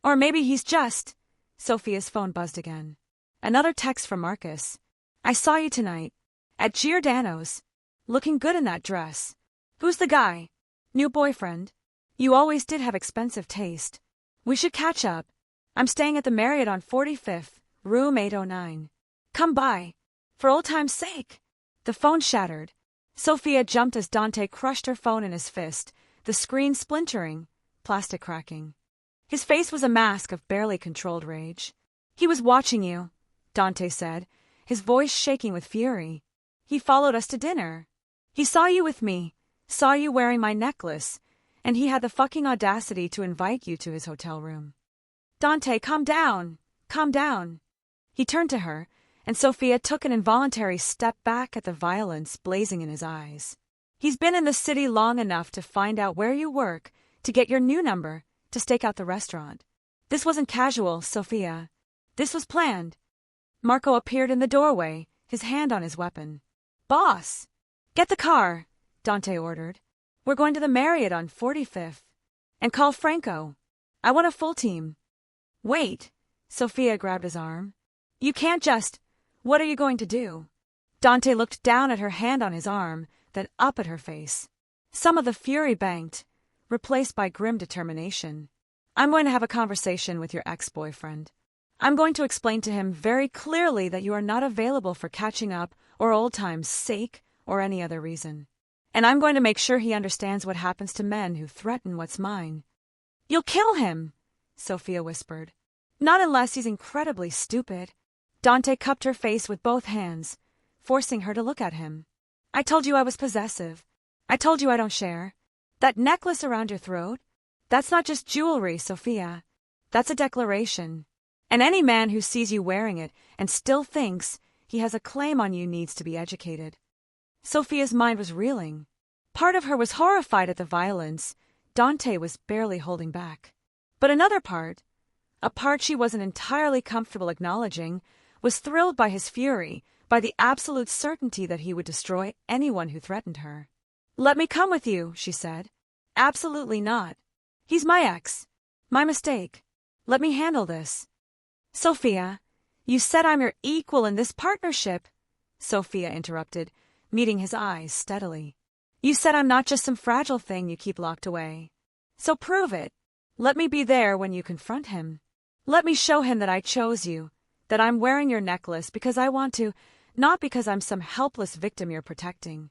Or maybe he's just—" Sofia's phone buzzed again. Another text from Marcus. "I saw you tonight. At Giordano's. Looking good in that dress. Who's the guy? New boyfriend? You always did have expensive taste. We should catch up. I'm staying at the Marriott on 45th, room 809. Come by. For old time's sake." The phone shattered. Sofia jumped as Dante crushed her phone in his fist, the screen splintering, plastic cracking. His face was a mask of barely controlled rage. "He was watching you," Dante said, his voice shaking with fury. "He followed us to dinner. He saw you with me, saw you wearing my necklace, and he had the fucking audacity to invite you to his hotel room." "Dante, calm down. Calm down." He turned to her, and Sofia took an involuntary step back at the violence blazing in his eyes. "He's been in the city long enough to find out where you work, to get your new number, to stake out the restaurant. This wasn't casual, Sofia. This was planned." Marco appeared in the doorway, his hand on his weapon. "Boss! Get the car," Dante ordered. "We're going to the Marriott on 45th. And call Franco. I want a full team." "Wait," Sofia grabbed his arm. "You can't just... What are you going to do?" Dante looked down at her hand on his arm, then up at her face. Some of the fury banked, replaced by grim determination. "I'm going to have a conversation with your ex-boyfriend. I'm going to explain to him very clearly that you are not available for catching up or old times' sake or any other reason. And I'm going to make sure he understands what happens to men who threaten what's mine." "You'll kill him," Sofia whispered. "Not unless he's incredibly stupid." Dante cupped her face with both hands, forcing her to look at him. "I told you I was possessive. I told you I don't share. That necklace around your throat? That's not just jewelry, Sofia. That's a declaration. And any man who sees you wearing it and still thinks he has a claim on you needs to be educated." Sofia's mind was reeling. Part of her was horrified at the violence. Dante was barely holding back. But another part, a part she wasn't entirely comfortable acknowledging, was thrilled by his fury, by the absolute certainty that he would destroy anyone who threatened her. "Let me come with you," she said. "Absolutely not. He's my ex. My mistake. Let me handle this." "Sofia, you said I'm your equal in this partnership," Sofia interrupted, meeting his eyes steadily. "You said I'm not just some fragile thing you keep locked away. So prove it. Let me be there when you confront him. Let me show him that I chose you, that I'm wearing your necklace because I want to, not because I'm some helpless victim you're protecting."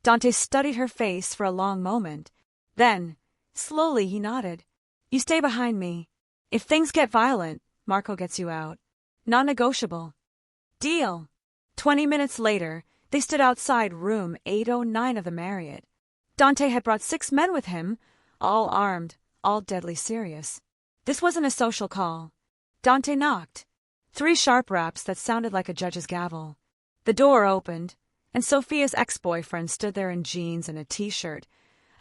Dante studied her face for a long moment. Then, slowly, he nodded. "You stay behind me. If things get violent, Marco gets you out. Non-negotiable." "Deal." 20 minutes later, they stood outside room 809 of the Marriott. Dante had brought 6 men with him, all armed, all deadly serious. This wasn't a social call. Dante knocked. 3 sharp raps that sounded like a judge's gavel. The door opened, and Sofia's ex-boyfriend stood there in jeans and a t-shirt,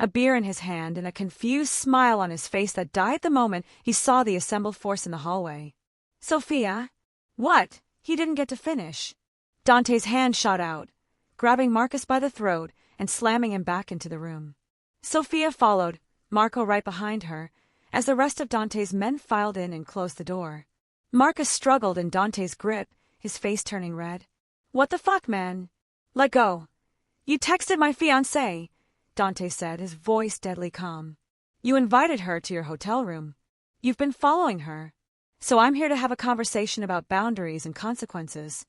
a beer in his hand and a confused smile on his face that died the moment he saw the assembled force in the hallway. "Sofia?" "What?" He didn't get to finish. Dante's hand shot out, grabbing Marcus by the throat and slamming him back into the room. Sofia followed, Marco right behind her, as the rest of Dante's men filed in and closed the door. Marcus struggled in Dante's grip, his face turning red. "What the fuck, man? Let go." "You texted my fiancé," Dante said, his voice deadly calm. "You invited her to your hotel room. You've been following her. So I'm here to have a conversation about boundaries and consequences."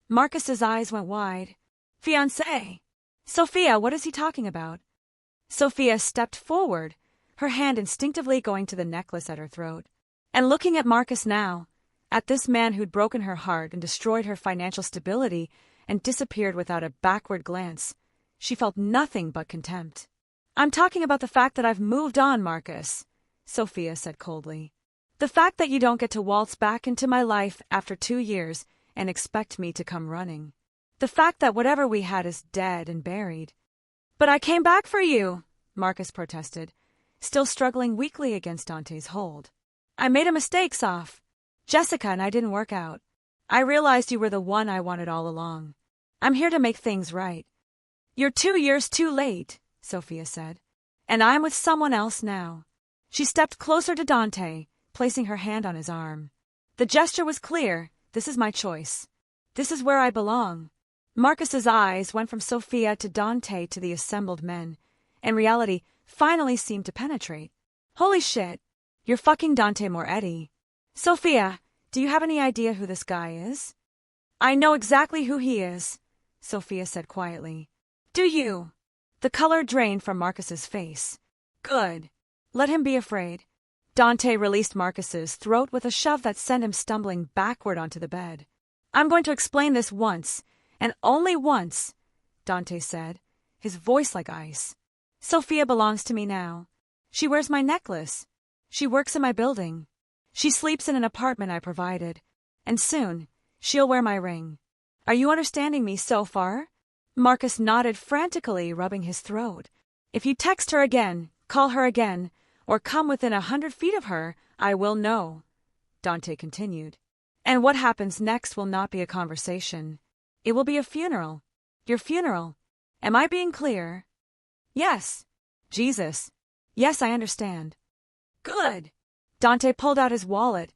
Marcus's eyes went wide. "Fiancé? Sofia, what is he talking about?" Sofia stepped forward, her hand instinctively going to the necklace at her throat. And looking at Marcus now, at this man who'd broken her heart and destroyed her financial stability and disappeared without a backward glance, she felt nothing but contempt. "I'm talking about the fact that I've moved on, Marcus," Sofia said coldly. "The fact that you don't get to waltz back into my life after 2 years and expect me to come running. The fact that whatever we had is dead and buried." "But I came back for you," Marcus protested, still struggling weakly against Dante's hold. "I made a mistake, Sof. Jessica and I didn't work out. I realized you were the one I wanted all along. I'm here to make things right." "You're 2 years too late," Sofia said. "And I'm with someone else now." She stepped closer to Dante, placing her hand on his arm. The gesture was clear. "This is my choice. This is where I belong." Marcus's eyes went from Sofia to Dante to the assembled men, and reality finally seemed to penetrate. "Holy shit, you're fucking Dante Moretti. Sofia, do you have any idea who this guy is?" "I know exactly who he is," Sofia said quietly. "Do you?" The color drained from Marcus's face. "Good. Let him be afraid. Dante released Marcus's throat with a shove that sent him stumbling backward onto the bed. I'm going to explain this once, and only once, Dante said, his voice like ice. Sofia belongs to me now. She wears my necklace. She works in my building. She sleeps in an apartment I provided. And soon, she'll wear my ring. Are you understanding me so far? Marcus nodded frantically, rubbing his throat. If you text her again, call her again, or come within 100 feet of her, I will know, Dante continued. And what happens next will not be a conversation. It will be a funeral. Your funeral. Am I being clear? Yes. Jesus. Yes, I understand. Good. Dante pulled out his wallet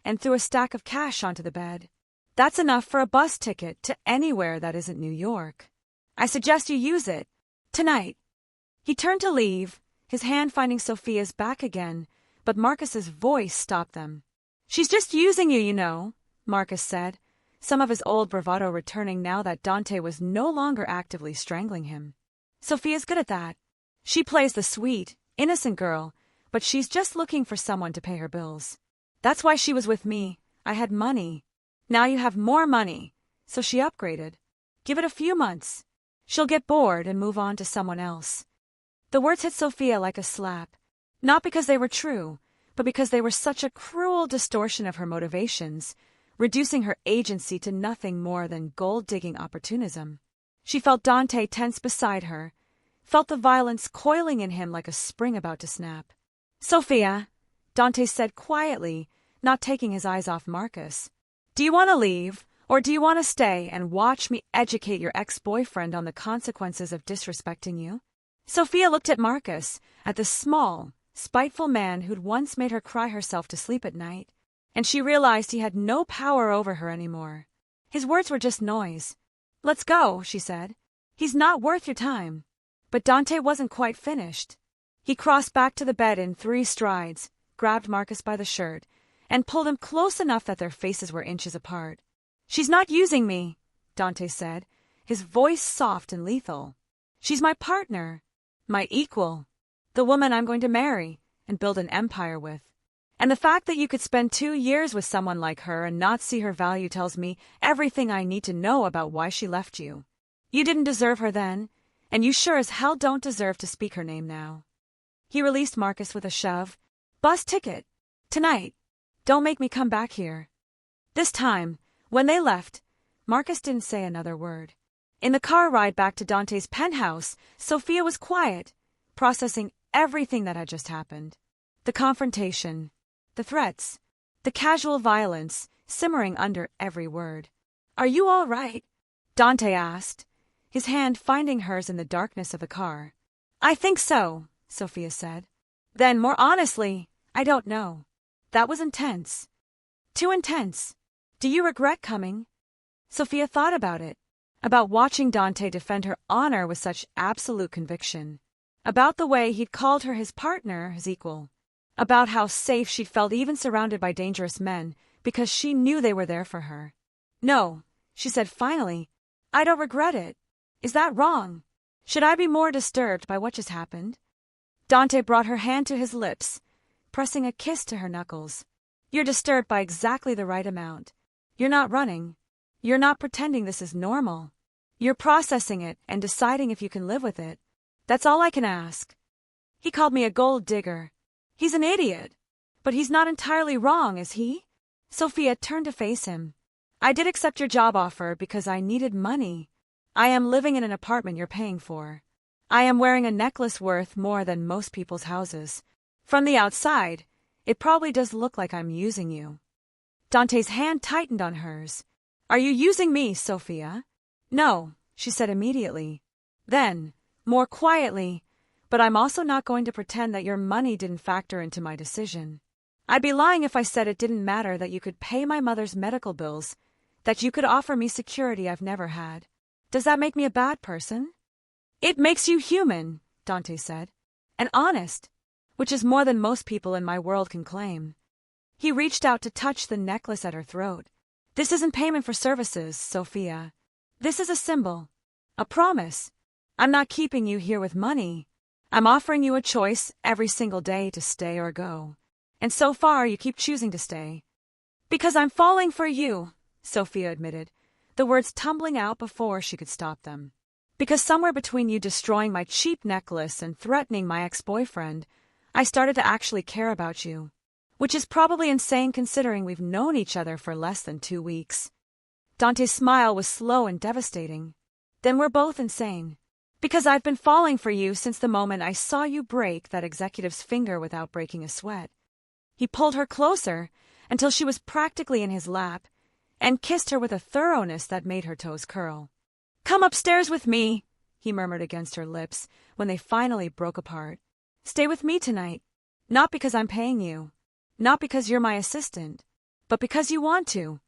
and threw a stack of cash onto the bed. That's enough for a bus ticket to anywhere that isn't New York. I suggest you use it. Tonight. He turned to leave, his hand finding Sofia's back again, but Marcus's voice stopped them. She's just using you, you know, Marcus said, some of his old bravado returning now that Dante was no longer actively strangling him. Sofia's good at that. She plays the sweet, innocent girl, but she's just looking for someone to pay her bills. That's why she was with me. I had money. Now you have more money. So she upgraded. Give it a few months. She'll get bored and move on to someone else. The words hit Sofia like a slap, not because they were true, but because they were such a cruel distortion of her motivations, reducing her agency to nothing more than gold-digging opportunism. She felt Dante tense beside her, felt the violence coiling in him like a spring about to snap. Sofia, Dante said quietly, not taking his eyes off Marcus. Do you want to leave, or do you want to stay and watch me educate your ex-boyfriend on the consequences of disrespecting you? Sofia looked at Marcus, at the small, spiteful man who'd once made her cry herself to sleep at night, and she realized he had no power over her anymore. His words were just noise. Let's go, she said. He's not worth your time. But Dante wasn't quite finished. He crossed back to the bed in 3 strides, grabbed Marcus by the shirt, and pulled him close enough that their faces were inches apart. She's not using me, Dante said, his voice soft and lethal. She's my partner. My equal, the woman I'm going to marry and build an empire with. And the fact that you could spend 2 years with someone like her and not see her value tells me everything I need to know about why she left you. You didn't deserve her then, and you sure as hell don't deserve to speak her name now. He released Marcus with a shove. Bus ticket. Tonight. Don't make me come back here. This time, when they left, Marcus didn't say another word. In the car ride back to Dante's penthouse, Sofia was quiet, processing everything that had just happened. The confrontation, the threats, the casual violence simmering under every word. Are you all right? Dante asked, his hand finding hers in the darkness of the car. I think so, Sofia said. Then, more honestly, I don't know. That was intense. Too intense. Do you regret coming? Sofia thought about it. About watching Dante defend her honor with such absolute conviction. About the way he'd called her his partner, his equal. About how safe she'd felt even surrounded by dangerous men because she knew they were there for her. No, she said finally, I don't regret it. Is that wrong? Should I be more disturbed by what just happened? Dante brought her hand to his lips, pressing a kiss to her knuckles. You're disturbed by exactly the right amount. You're not running. You're not pretending this is normal. You're processing it and deciding if you can live with it. That's all I can ask. He called me a gold digger. He's an idiot. But he's not entirely wrong, is he? Sofia turned to face him. I did accept your job offer because I needed money. I am living in an apartment you're paying for. I am wearing a necklace worth more than most people's houses. From the outside, it probably does look like I'm using you. Dante's hand tightened on hers. Are you using me, Sofia? No, she said immediately. Then, more quietly, but I'm also not going to pretend that your money didn't factor into my decision. I'd be lying if I said it didn't matter that you could pay my mother's medical bills, that you could offer me security I've never had. Does that make me a bad person? It makes you human, Dante said, and honest, which is more than most people in my world can claim. He reached out to touch the necklace at her throat. This isn't payment for services, Sofia. This is a symbol, a promise. I'm not keeping you here with money. I'm offering you a choice every single day to stay or go. And so far, you keep choosing to stay. Because I'm falling for you, Sofia admitted, the words tumbling out before she could stop them. Because somewhere between you destroying my cheap necklace and threatening my ex-boyfriend, I started to actually care about you. Which is probably insane considering we've known each other for less than 2 weeks. Dante's smile was slow and devastating. Then we're both insane. Because I've been falling for you since the moment I saw you break that executive's finger without breaking a sweat. He pulled her closer until she was practically in his lap and kissed her with a thoroughness that made her toes curl. Come upstairs with me, he murmured against her lips when they finally broke apart. Stay with me tonight. Not because I'm paying you. Not because you're my assistant. But because you want to.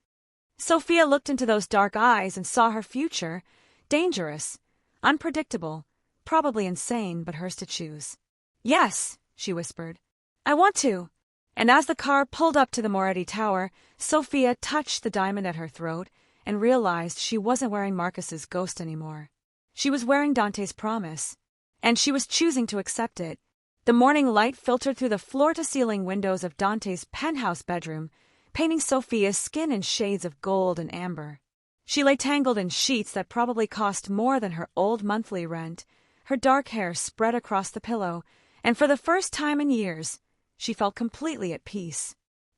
Sofia looked into those dark eyes and saw her future, dangerous, unpredictable, probably insane, but hers to choose. Yes, she whispered. I want to. And as the car pulled up to the Moretti Tower, Sofia touched the diamond at her throat and realized she wasn't wearing Marcus's ghost anymore. She was wearing Dante's promise, and she was choosing to accept it. The morning light filtered through the floor-to-ceiling windows of Dante's penthouse bedroom, painting Sofia's skin in shades of gold and amber. She lay tangled in sheets that probably cost more than her old monthly rent, her dark hair spread across the pillow, and for the first time in years, she felt completely at peace.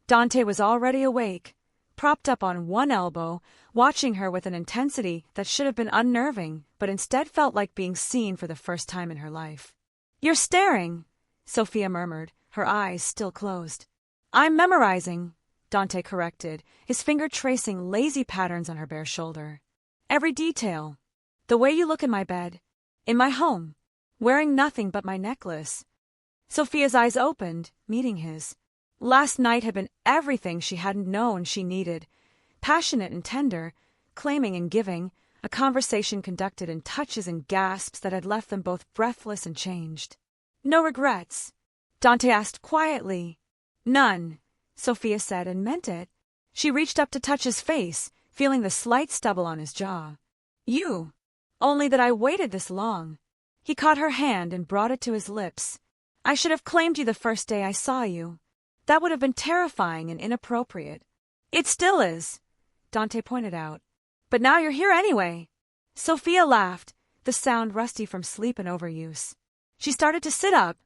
Dante was already awake, propped up on one elbow, watching her with an intensity that should have been unnerving, but instead felt like being seen for the first time in her life. You're staring, Sofia murmured, her eyes still closed. I'm memorizing, Dante corrected, his finger tracing lazy patterns on her bare shoulder. Every detail. The way you look in my bed. In my home. Wearing nothing but my necklace. Sofia's eyes opened, meeting his. Last night had been everything she hadn't known she needed. Passionate and tender, claiming and giving, a conversation conducted in touches and gasps that had left them both breathless and changed. No regrets? Dante asked quietly. None, Sofia said and meant it. She reached up to touch his face, feeling the slight stubble on his jaw. You. Only that I waited this long. He caught her hand and brought it to his lips. I should have claimed you the first day I saw you. That would have been terrifying and inappropriate. It still is, Dante pointed out. But now you're here anyway. Sofia laughed, the sound rusty from sleep and overuse. She started to sit up,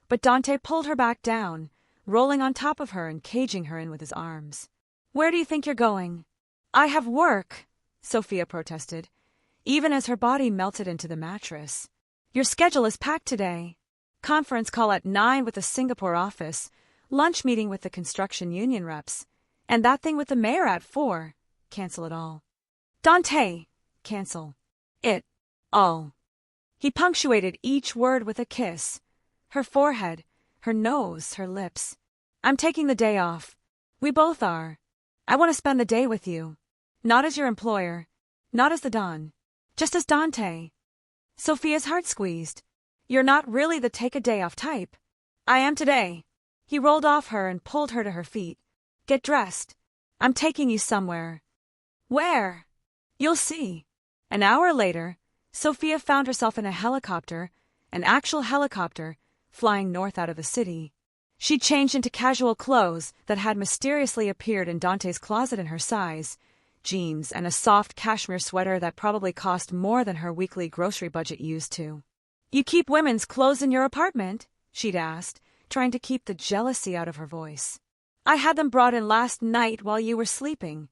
but Dante pulled her back down, rolling on top of her and caging her in with his arms. Where do you think you're going? I have work, Sofia protested, even as her body melted into the mattress. Your schedule is packed today. Conference call at 9 with the Singapore office, lunch meeting with the construction union reps, and that thing with the mayor at 4. Cancel it all. Dante! Cancel. It. All. He punctuated each word with a kiss. Her forehead, her nose, her lips. I'm taking the day off. We both are. I want to spend the day with you. Not as your employer. Not as the Don. Just as Dante. Sofia's heart squeezed. You're not really the take-a-day-off type. I am today. He rolled off her and pulled her to her feet. Get dressed. I'm taking you somewhere. Where? You'll see. An hour later, Sofia found herself in a helicopter, an actual helicopter, flying north out of the city. She changed into casual clothes that had mysteriously appeared in Dante's closet in her size, jeans and a soft cashmere sweater that probably cost more than her weekly grocery budget used to. You keep women's clothes in your apartment? She'd asked, trying to keep the jealousy out of her voice. I had them brought in last night while you were sleeping,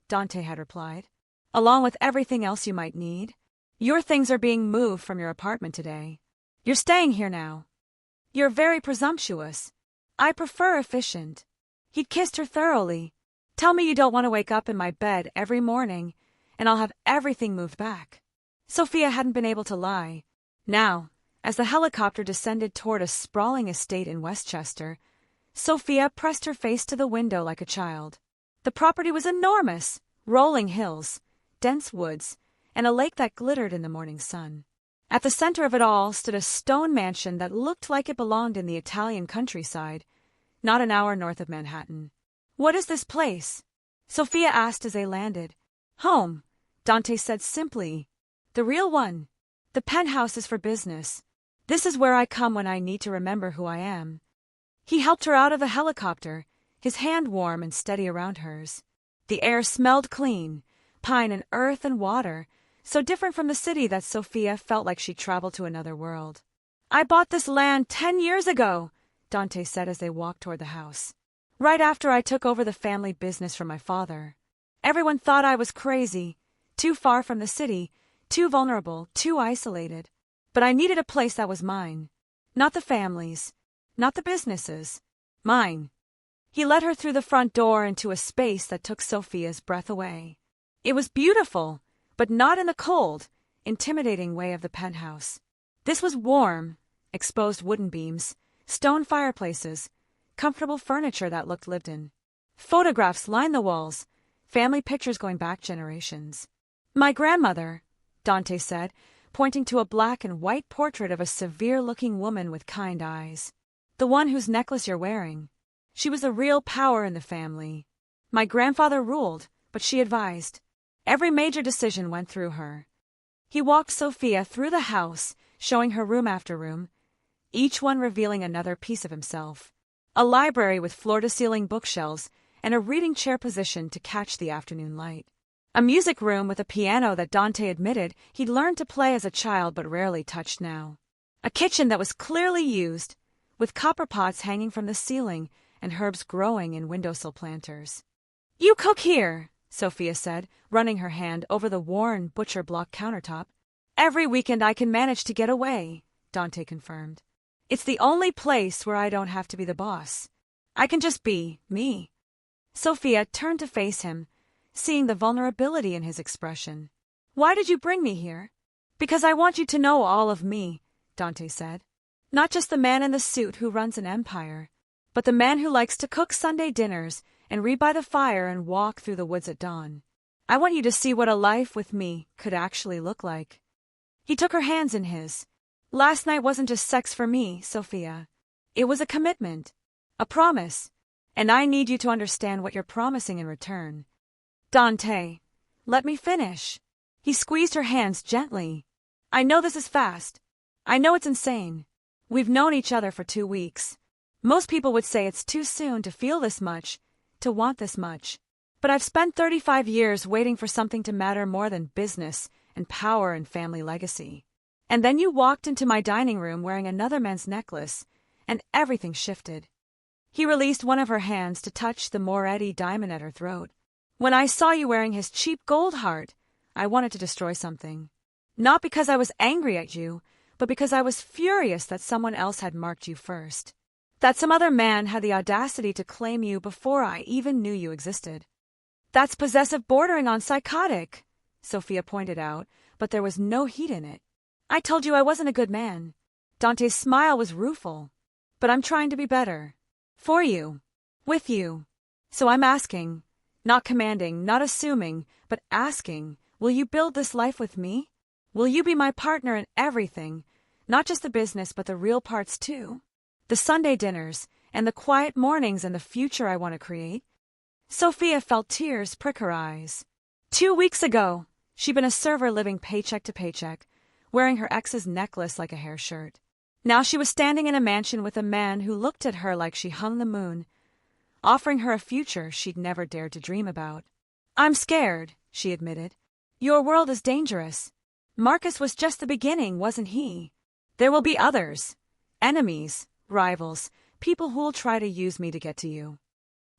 Dante had replied, along with everything else you might need. Your things are being moved from your apartment today. You're staying here now. You're very presumptuous. I prefer efficient. He'd kissed her thoroughly. Tell me you don't want to wake up in my bed every morning, and I'll have everything moved back. Sofia hadn't been able to lie. Now, as the helicopter descended toward a sprawling estate in Westchester, Sofia pressed her face to the window like a child. The property was enormous, rolling hills, dense woods, and a lake that glittered in the morning sun. At the center of it all stood a stone mansion that looked like it belonged in the Italian countryside, not an hour north of Manhattan. What is this place? Sofia asked as they landed. Home, Dante said simply. The real one. The penthouse is for business. This is where I come when I need to remember who I am. He helped her out of the helicopter, his hand warm and steady around hers. The air smelled clean, pine and earth and water, so different from the city that Sofia felt like she traveled to another world. I bought this land 10 years ago, Dante said as they walked toward the house. Right after I took over the family business from my father. Everyone thought I was crazy, too far from the city, too vulnerable, too isolated. But I needed a place that was mine. Not the family's, not the business's. Mine. He led her through the front door into a space that took Sofia's breath away. It was beautiful, but not in the cold, intimidating way of the penthouse. This was warm, exposed wooden beams, stone fireplaces, comfortable furniture that looked lived in. Photographs lined the walls, family pictures going back generations. My grandmother, Dante said, pointing to a black and white portrait of a severe-looking woman with kind eyes. The one whose necklace you're wearing. She was a real power in the family. My grandfather ruled, but she advised. Every major decision went through her. He walked Sofia through the house, showing her room after room, each one revealing another piece of himself. A library with floor-to-ceiling bookshelves and a reading chair positioned to catch the afternoon light. A music room with a piano that Dante admitted he'd learned to play as a child but rarely touched now. A kitchen that was clearly used, with copper pots hanging from the ceiling and herbs growing in windowsill planters. You cook here, Sofia said, running her hand over the worn butcher block countertop. Every weekend I can manage to get away, Dante confirmed. It's the only place where I don't have to be the boss. I can just be me. Sofia turned to face him, seeing the vulnerability in his expression. Why did you bring me here? Because I want you to know all of me, Dante said. Not just the man in the suit who runs an empire, but the man who likes to cook Sunday dinners and read by the fire and walk through the woods at dawn. I want you to see what a life with me could actually look like. He took her hands in his. Last night wasn't just sex for me, Sofia. It was a commitment, a promise, and I need you to understand what you're promising in return. Dante, let me finish. He squeezed her hands gently. I know this is fast. I know it's insane. We've known each other for 2 weeks. Most people would say it's too soon to feel this much, to want this much. But I've spent 35 years waiting for something to matter more than business and power and family legacy. And then you walked into my dining room wearing another man's necklace, and everything shifted. He released one of her hands to touch the Moretti diamond at her throat. When I saw you wearing his cheap gold heart, I wanted to destroy something. Not because I was angry at you, but because I was furious that someone else had marked you first. That some other man had the audacity to claim you before I even knew you existed. That's possessive bordering on psychotic, Sofia pointed out, but there was no heat in it. I told you I wasn't a good man. Dante's smile was rueful. But I'm trying to be better. For you. With you. So I'm asking, not commanding, not assuming, but asking, will you build this life with me? Will you be my partner in everything, not just the business but the real parts too? The Sunday dinners, and the quiet mornings and the future I want to create? Sofia felt tears prick her eyes. 2 weeks ago, she'd been a server living paycheck to paycheck, wearing her ex's necklace like a hair shirt. Now she was standing in a mansion with a man who looked at her like she hung the moon, offering her a future she'd never dared to dream about. I'm scared, she admitted. Your world is dangerous. Marcus was just the beginning, wasn't he? There will be others. Enemies, rivals, people who'll try to use me to get to you.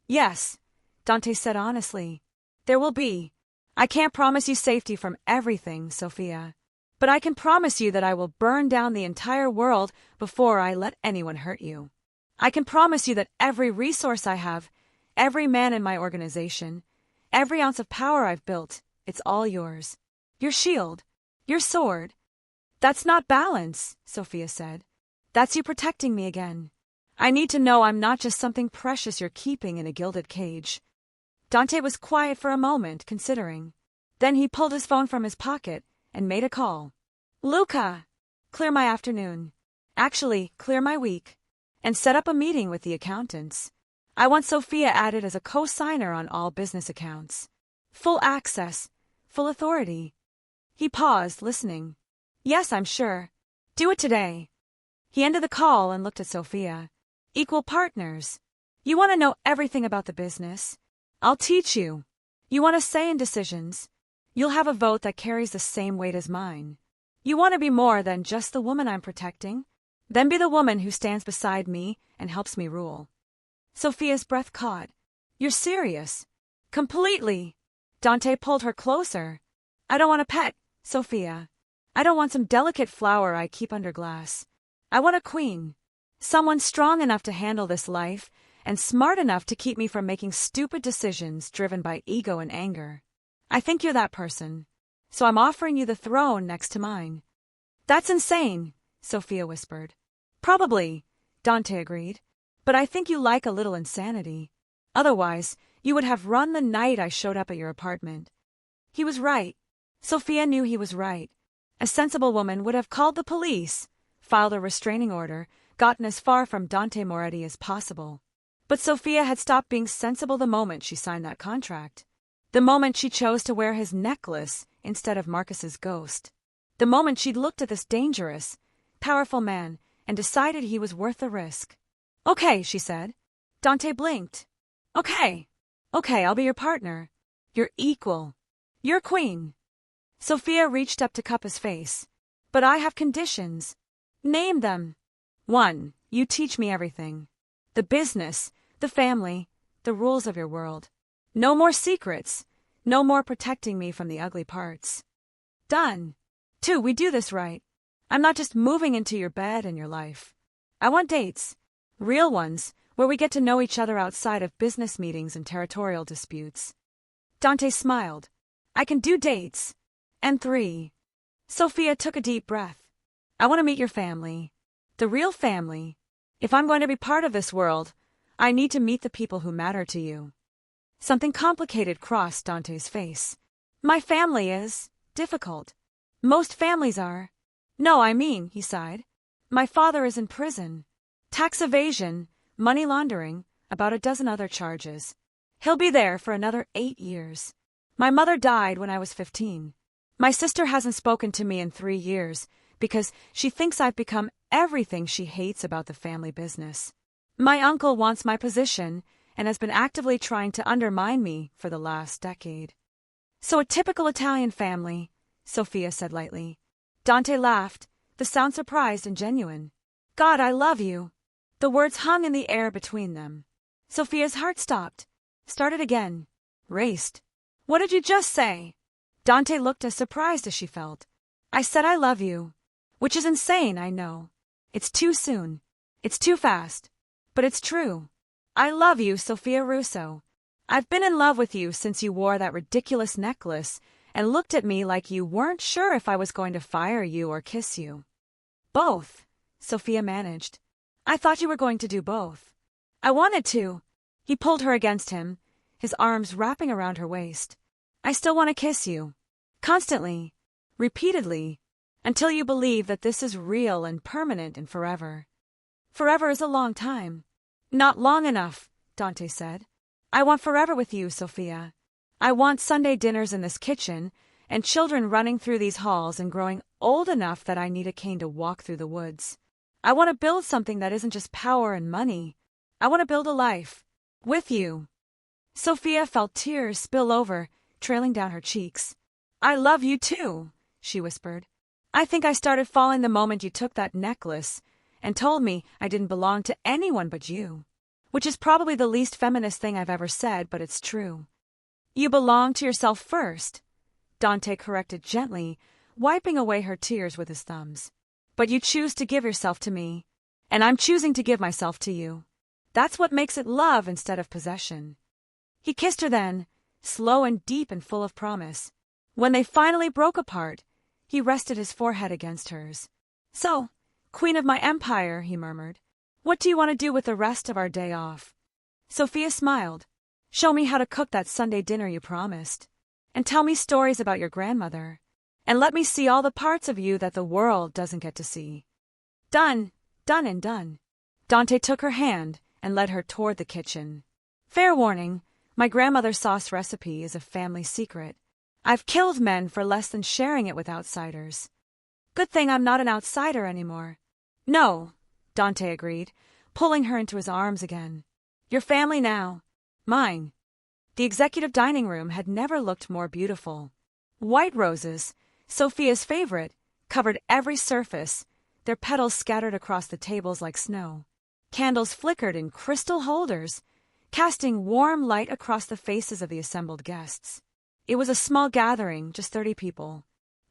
Yes, Dante said honestly. There will be. I can't promise you safety from everything, Sofia. But I can promise you that I will burn down the entire world before I let anyone hurt you. I can promise you that every resource I have, every man in my organization, every ounce of power I've built, it's all yours. Your shield, your sword. That's not balance, Sofia said. That's you protecting me again. I need to know I'm not just something precious you're keeping in a gilded cage. Dante was quiet for a moment, considering. Then he pulled his phone from his pocket and made a call. Luca, clear my afternoon. Actually, clear my week. And set up a meeting with the accountants. I want Sofia added as a co-signer on all business accounts. Full access, full authority. He paused, listening. Yes, I'm sure. Do it today. He ended the call and looked at Sofia. Equal partners. You want to know everything about the business? I'll teach you. You want a say in decisions? You'll have a vote that carries the same weight as mine. You want to be more than just the woman I'm protecting? Then be the woman who stands beside me and helps me rule. Sofia's breath caught. You're serious? Completely. Dante pulled her closer. I don't want a pet, Sofia. I don't want some delicate flower I keep under glass. I want a queen. Someone strong enough to handle this life and smart enough to keep me from making stupid decisions driven by ego and anger. I think you're that person. So I'm offering you the throne next to mine. That's insane, Sofia whispered. Probably, Dante agreed. But I think you like a little insanity. Otherwise, you would have run the night I showed up at your apartment. He was right. Sofia knew he was right. A sensible woman would have called the police, filed a restraining order, gotten as far from Dante Moretti as possible. But Sofia had stopped being sensible the moment she signed that contract. The moment she chose to wear his necklace instead of Marcus's ghost. The moment she'd looked at this dangerous, powerful man and decided he was worth the risk. Okay, she said. Dante blinked. Okay, I'll be your partner. Your equal. Your queen. Sofia reached up to cup his face. But I have conditions. Name them. 1. You teach me everything. The business, the family, the rules of your world. No more secrets. No more protecting me from the ugly parts. Done. 2. We do this right. I'm not just moving into your bed and your life. I want dates. Real ones, where we get to know each other outside of business meetings and territorial disputes. Dante smiled. I can do dates. And 3. Sofia took a deep breath. I want to meet your family. The real family. If I'm going to be part of this world, I need to meet the people who matter to you. Something complicated crossed Dante's face. My family is difficult. Most families are. No, I mean, he sighed. My father is in prison. Tax evasion, money laundering, about a dozen other charges. He'll be there for another 8 years. My mother died when I was 15. My sister hasn't spoken to me in 3 years because she thinks I've become everything she hates about the family business. My uncle wants my position and has been actively trying to undermine me for the last decade. So a typical Italian family, Sofia said lightly. Dante laughed, the sound surprised and genuine. God, I love you. The words hung in the air between them. Sofia's heart stopped, started again, raced. What did you just say? Dante looked as surprised as she felt. I said I love you. Which is insane, I know. It's too soon. It's too fast. But it's true. I love you, Sofia Russo. I've been in love with you since you wore that ridiculous necklace and looked at me like you weren't sure if I was going to fire you or kiss you. Both, Sofia managed. I thought you were going to do both. I wanted to. He pulled her against him, his arms wrapping around her waist. I still want to kiss you. Constantly. Repeatedly. Until you believe that this is real and permanent and forever. Forever is a long time. Not long enough, Dante said. I want forever with you, Sofia. I want Sunday dinners in this kitchen and children running through these halls and growing old enough that I need a cane to walk through the woods. I want to build something that isn't just power and money. I want to build a life. With you. Sofia felt tears spill over, trailing down her cheeks. I love you too, she whispered. I think I started falling the moment you took that necklace and told me I didn't belong to anyone but you. Which is probably the least feminist thing I've ever said, but it's true. You belong to yourself first, Dante corrected gently, wiping away her tears with his thumbs. But you choose to give yourself to me, and I'm choosing to give myself to you. That's what makes it love instead of possession. He kissed her then, slow and deep and full of promise. When they finally broke apart, he rested his forehead against hers. So, Queen of my empire, he murmured, what do you want to do with the rest of our day off? Sofia smiled. Show me how to cook that Sunday dinner you promised. And tell me stories about your grandmother. And let me see all the parts of you that the world doesn't get to see. Done, done and done. Dante took her hand and led her toward the kitchen. Fair warning, my grandmother's sauce recipe is a family secret. I've killed men for less than sharing it with outsiders. Good thing I'm not an outsider anymore. No, Dante agreed, pulling her into his arms again. Your family now. Mine. The executive dining room had never looked more beautiful. White roses, Sofia's favorite, covered every surface, their petals scattered across the tables like snow. Candles flickered in crystal holders, casting warm light across the faces of the assembled guests. It was a small gathering, just 30 people.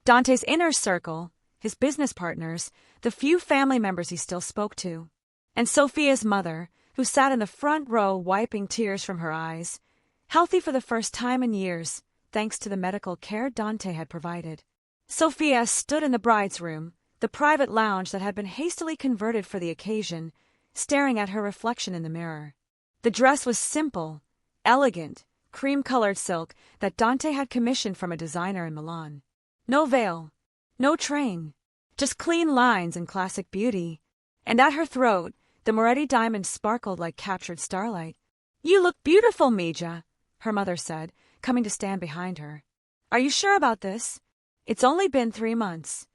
Dante's inner circle, his business partners, the few family members he still spoke to, and Sofia's mother, who sat in the front row wiping tears from her eyes, healthy for the first time in years, thanks to the medical care Dante had provided. Sofia stood in the bride's room, the private lounge that had been hastily converted for the occasion, staring at her reflection in the mirror. The dress was simple, elegant, cream-colored silk that Dante had commissioned from a designer in Milan. No veil, no train, just clean lines and classic beauty. And at her throat, the Moretti diamond sparkled like captured starlight. You look beautiful, Mija, her mother said, coming to stand behind her. Are you sure about this? It's only been 3 months.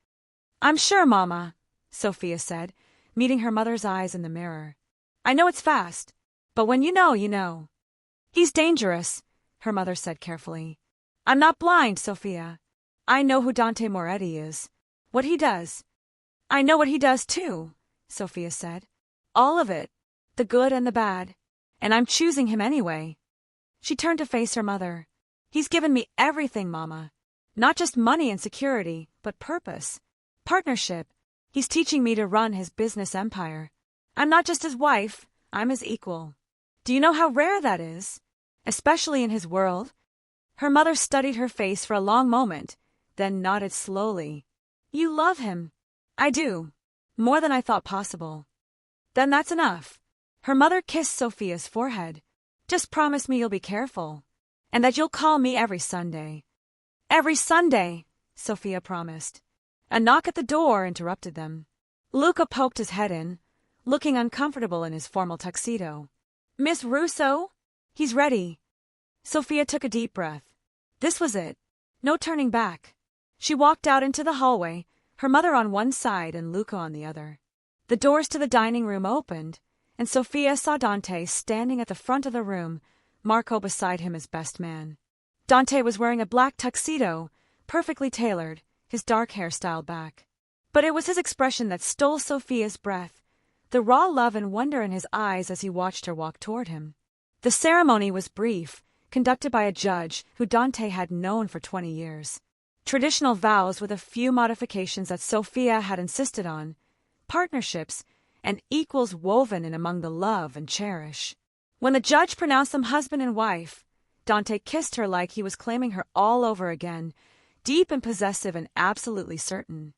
I'm sure, Mama, Sofia said, meeting her mother's eyes in the mirror. I know it's fast, but when you know, you know. He's dangerous, her mother said carefully. I'm not blind, Sofia. I know who Dante Moretti is, what he does. I know what he does too, Sofia said. All of it, the good and the bad, and I'm choosing him anyway. She turned to face her mother. He's given me everything, Mama. Not just money and security, but purpose, partnership. He's teaching me to run his business empire. I'm not just his wife, I'm his equal. Do you know how rare that is? Especially in his world. Her mother studied her face for a long moment, then nodded slowly. You love him. I do. More than I thought possible. Then that's enough. Her mother kissed Sofia's forehead. Just promise me you'll be careful. And that you'll call me every Sunday. Every Sunday, Sofia promised. A knock at the door interrupted them. Luca poked his head in, looking uncomfortable in his formal tuxedo. Miss Russo? He's ready. Sofia took a deep breath. This was it. No turning back. She walked out into the hallway, her mother on one side and Luca on the other. The doors to the dining room opened, and Sofia saw Dante standing at the front of the room, Marco beside him as best man. Dante was wearing a black tuxedo, perfectly tailored, his dark hair styled back. But it was his expression that stole Sofia's breath, the raw love and wonder in his eyes as he watched her walk toward him. The ceremony was brief, conducted by a judge who Dante had known for 20 years. Traditional vows with a few modifications that Sofia had insisted on, partnerships, and equals woven in among the love and cherish. When the judge pronounced them husband and wife, Dante kissed her like he was claiming her all over again, deep and possessive and absolutely certain.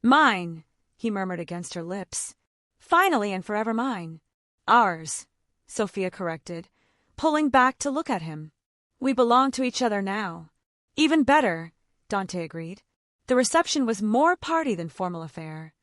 Mine, he murmured against her lips. Finally and forever mine. Ours, Sofia corrected, pulling back to look at him. We belong to each other now. Even better, Dante agreed. The reception was more party than formal affair.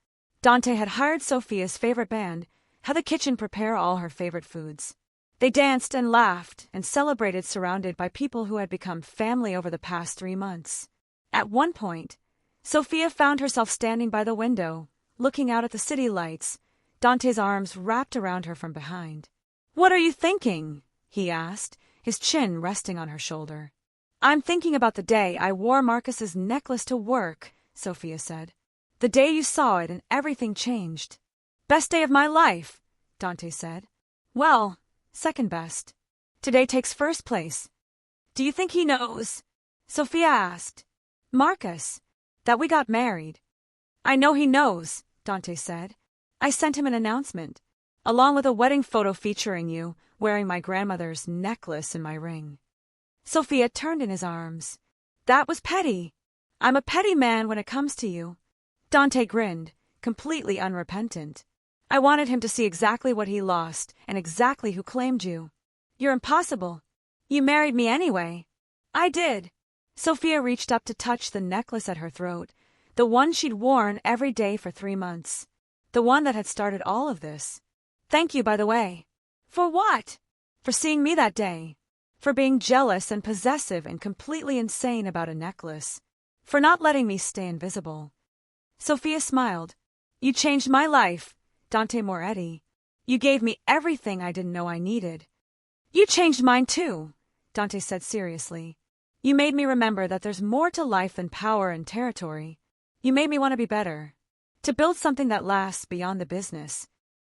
Dante had hired Sofia's favorite band, had the kitchen prepare all her favorite foods. They danced and laughed and celebrated surrounded by people who had become family over the past 3 months. At one point, Sofia found herself standing by the window, looking out at the city lights, Dante's arms wrapped around her from behind. What are you thinking? He asked, his chin resting on her shoulder. I'm thinking about the day I wore Marcus's necklace to work, Sofia said. The day you saw it and everything changed. Best day of my life, Dante said. Well, second best. Today takes first place. Do you think he knows? Sofia asked. Marcus, that we got married. I know he knows, Dante said. I sent him an announcement, along with a wedding photo featuring you, wearing my grandmother's necklace and my ring. Sofia turned in his arms. That was petty. I'm a petty man when it comes to you. Dante grinned, completely unrepentant. I wanted him to see exactly what he lost and exactly who claimed you. You're impossible. You married me anyway. I did. Sofia reached up to touch the necklace at her throat, the one she'd worn every day for 3 months. The one that had started all of this. Thank you, by the way. For what? For seeing me that day. For being jealous and possessive and completely insane about a necklace. For not letting me stay invisible. Sofia smiled. You changed my life, Dante Moretti. You gave me everything I didn't know I needed. You changed mine too, Dante said seriously. You made me remember that there's more to life than power and territory. You made me want to be better. To build something that lasts beyond the business.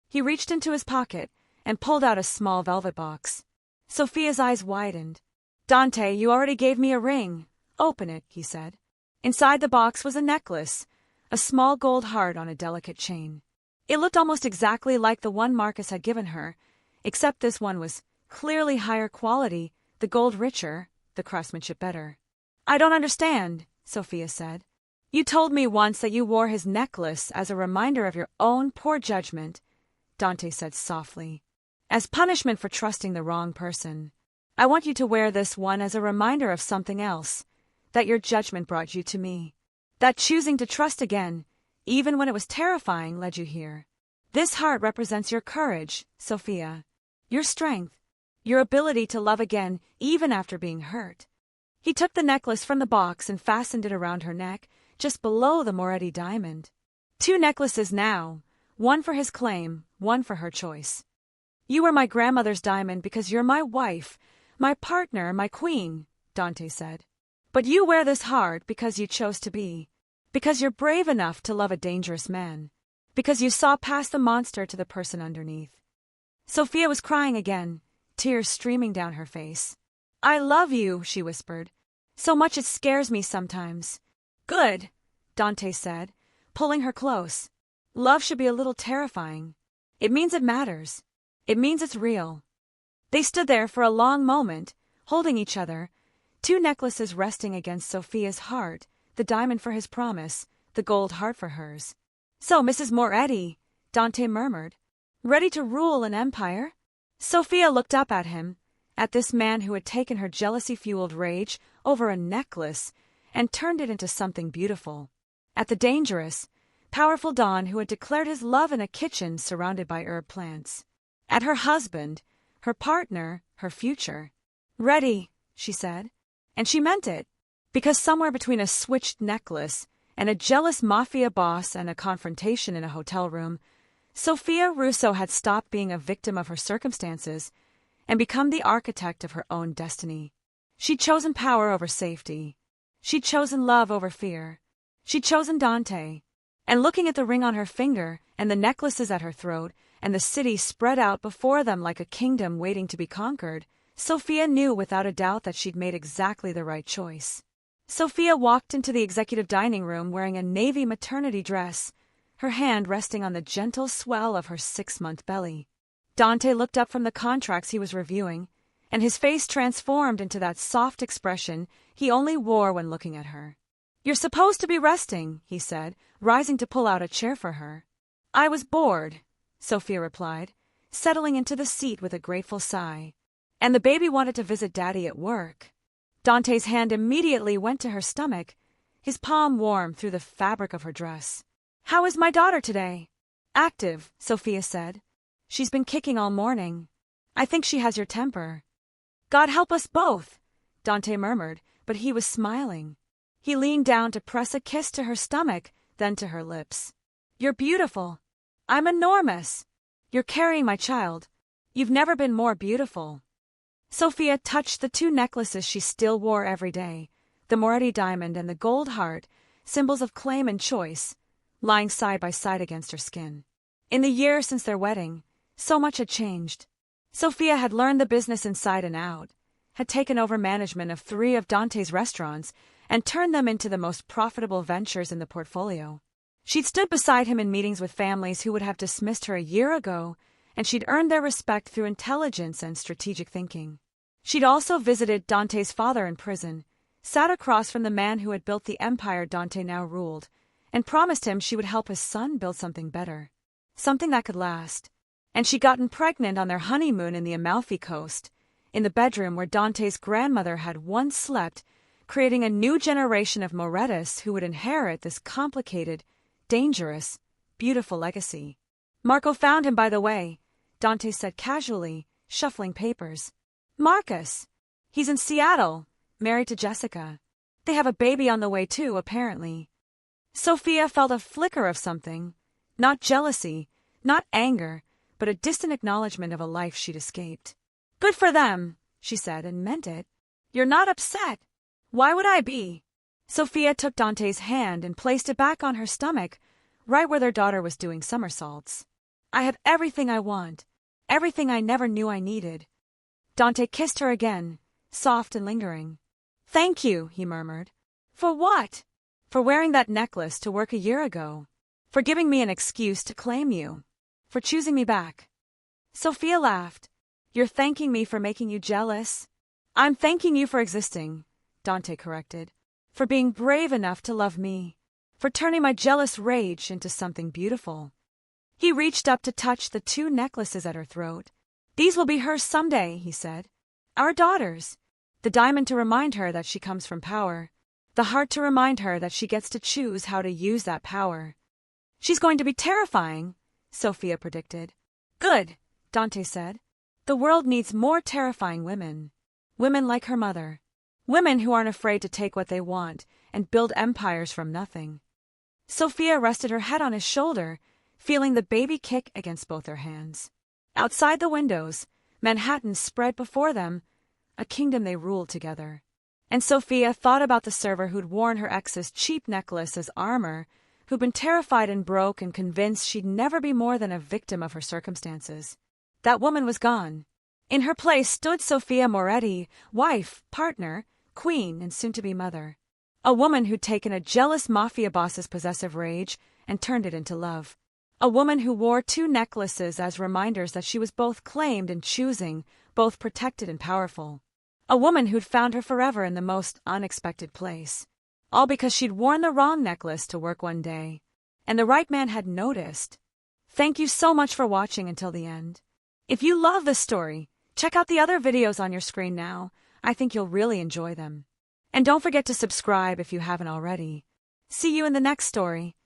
He reached into his pocket and pulled out a small velvet box. Sofia's eyes widened. Dante, you already gave me a ring. Open it, he said. Inside the box was a necklace, a small gold heart on a delicate chain. It looked almost exactly like the one Marcus had given her, except this one was clearly higher quality, the gold richer, the craftsmanship better. I don't understand, Sofia said. You told me once that you wore his necklace as a reminder of your own poor judgment, Dante said softly. As punishment for trusting the wrong person. I want you to wear this one as a reminder of something else, that your judgment brought you to me. That choosing to trust again, even when it was terrifying, led you here. This heart represents your courage, Sofia. Your strength. Your ability to love again, even after being hurt. He took the necklace from the box and fastened it around her neck, just below the Moretti diamond. 2 necklaces now, one for his claim, one for her choice. You were my grandmother's diamond because you're my wife, my partner, my queen, Dante said. But you wear this heart because you chose to be. Because you're brave enough to love a dangerous man. Because you saw past the monster to the person underneath. Sofia was crying again, tears streaming down her face. I love you, she whispered. So much it scares me sometimes. Good, Dante said, pulling her close. Love should be a little terrifying. It means it matters. It means it's real. They stood there for a long moment, holding each other, 2 necklaces resting against Sofia's heart, the diamond for his promise, the gold heart for hers. So, Mrs. Moretti, Dante murmured, ready to rule an empire? Sofia looked up at him, at this man who had taken her jealousy-fueled rage over a necklace and turned it into something beautiful. At the dangerous, powerful Don who had declared his love in a kitchen surrounded by herb plants. At her husband, her partner, her future. Ready, she said. And she meant it, because somewhere between a switched necklace and a jealous Mafia boss and a confrontation in a hotel room, Sofia Russo had stopped being a victim of her circumstances and become the architect of her own destiny. She'd chosen power over safety. She'd chosen love over fear. She'd chosen Dante. And looking at the ring on her finger and the necklaces at her throat and the city spread out before them like a kingdom waiting to be conquered, Sofia knew without a doubt that she'd made exactly the right choice. Sofia walked into the executive dining room wearing a navy maternity dress, her hand resting on the gentle swell of her 6-month belly. Dante looked up from the contracts he was reviewing, and his face transformed into that soft expression he only wore when looking at her. You're supposed to be resting, he said, rising to pull out a chair for her. I was bored, Sofia replied, settling into the seat with a grateful sigh. And the baby wanted to visit Daddy at work. Dante's hand immediately went to her stomach, his palm warm through the fabric of her dress. How is my daughter today? Active, Sofia said. She's been kicking all morning. I think she has your temper. God help us both, Dante murmured, but he was smiling. He leaned down to press a kiss to her stomach, then to her lips. You're beautiful. I'm enormous. You're carrying my child. You've never been more beautiful. Sofia touched the 2 necklaces she still wore every day, the Moretti diamond and the gold heart, symbols of claim and choice, lying side by side against her skin. In the year since their wedding, so much had changed. Sofia had learned the business inside and out, had taken over management of 3 of Dante's restaurants, and turned them into the most profitable ventures in the portfolio. She'd stood beside him in meetings with families who would have dismissed her a year ago, and she'd earned their respect through intelligence and strategic thinking. She'd also visited Dante's father in prison, sat across from the man who had built the empire Dante now ruled, and promised him she would help his son build something better, something that could last. And she'd gotten pregnant on their honeymoon in the Amalfi Coast, in the bedroom where Dante's grandmother had once slept, creating a new generation of Morettis who would inherit this complicated, dangerous, beautiful legacy. Marco found him, by the way, Dante said casually, shuffling papers. Marcus. He's in Seattle, married to Jessica. They have a baby on the way too, apparently. Sofia felt a flicker of something. Not jealousy, Not anger, but a distant acknowledgement of a life she'd escaped. "Good for them," she said, and meant it. "You're not upset." "Why would I be?" Sofia took Dante's hand and placed it back on her stomach, right where their daughter was doing somersaults. "I have everything I want, everything I never knew I needed." Dante kissed her again, soft and lingering. "Thank you," he murmured. "For what?" "For wearing that necklace to work a year ago. For giving me an excuse to claim you. For choosing me back." Sofia laughed. "You're thanking me for making you jealous?" "I'm thanking you for existing," Dante corrected. "For being brave enough to love me. For turning my jealous rage into something beautiful." He reached up to touch the 2 necklaces at her throat. "These will be hers someday," he said. "Our daughters. The diamond to remind her that she comes from power. The heart to remind her that she gets to choose how to use that power." "She's going to be terrifying," Sofia predicted. "Good," Dante said. "The world needs more terrifying women. Women like her mother. Women who aren't afraid to take what they want and build empires from nothing." Sofia rested her head on his shoulder, feeling the baby kick against both her hands. Outside the windows, Manhattan spread before them, a kingdom they ruled together. And Sofia thought about the server who'd worn her ex's cheap necklace as armor, who'd been terrified and broke and convinced she'd never be more than a victim of her circumstances. That woman was gone. In her place stood Sofia Moretti, wife, partner, queen, and soon-to-be mother. A woman who'd taken a jealous mafia boss's possessive rage and turned it into love. A woman who wore 2 necklaces as reminders that she was both claimed and choosing, both protected and powerful. A woman who'd found her forever in the most unexpected place. All because she'd worn the wrong necklace to work one day. And the right man had noticed. Thank you so much for watching until the end. If you love this story, check out the other videos on your screen now. I think you'll really enjoy them. And don't forget to subscribe if you haven't already. See you in the next story.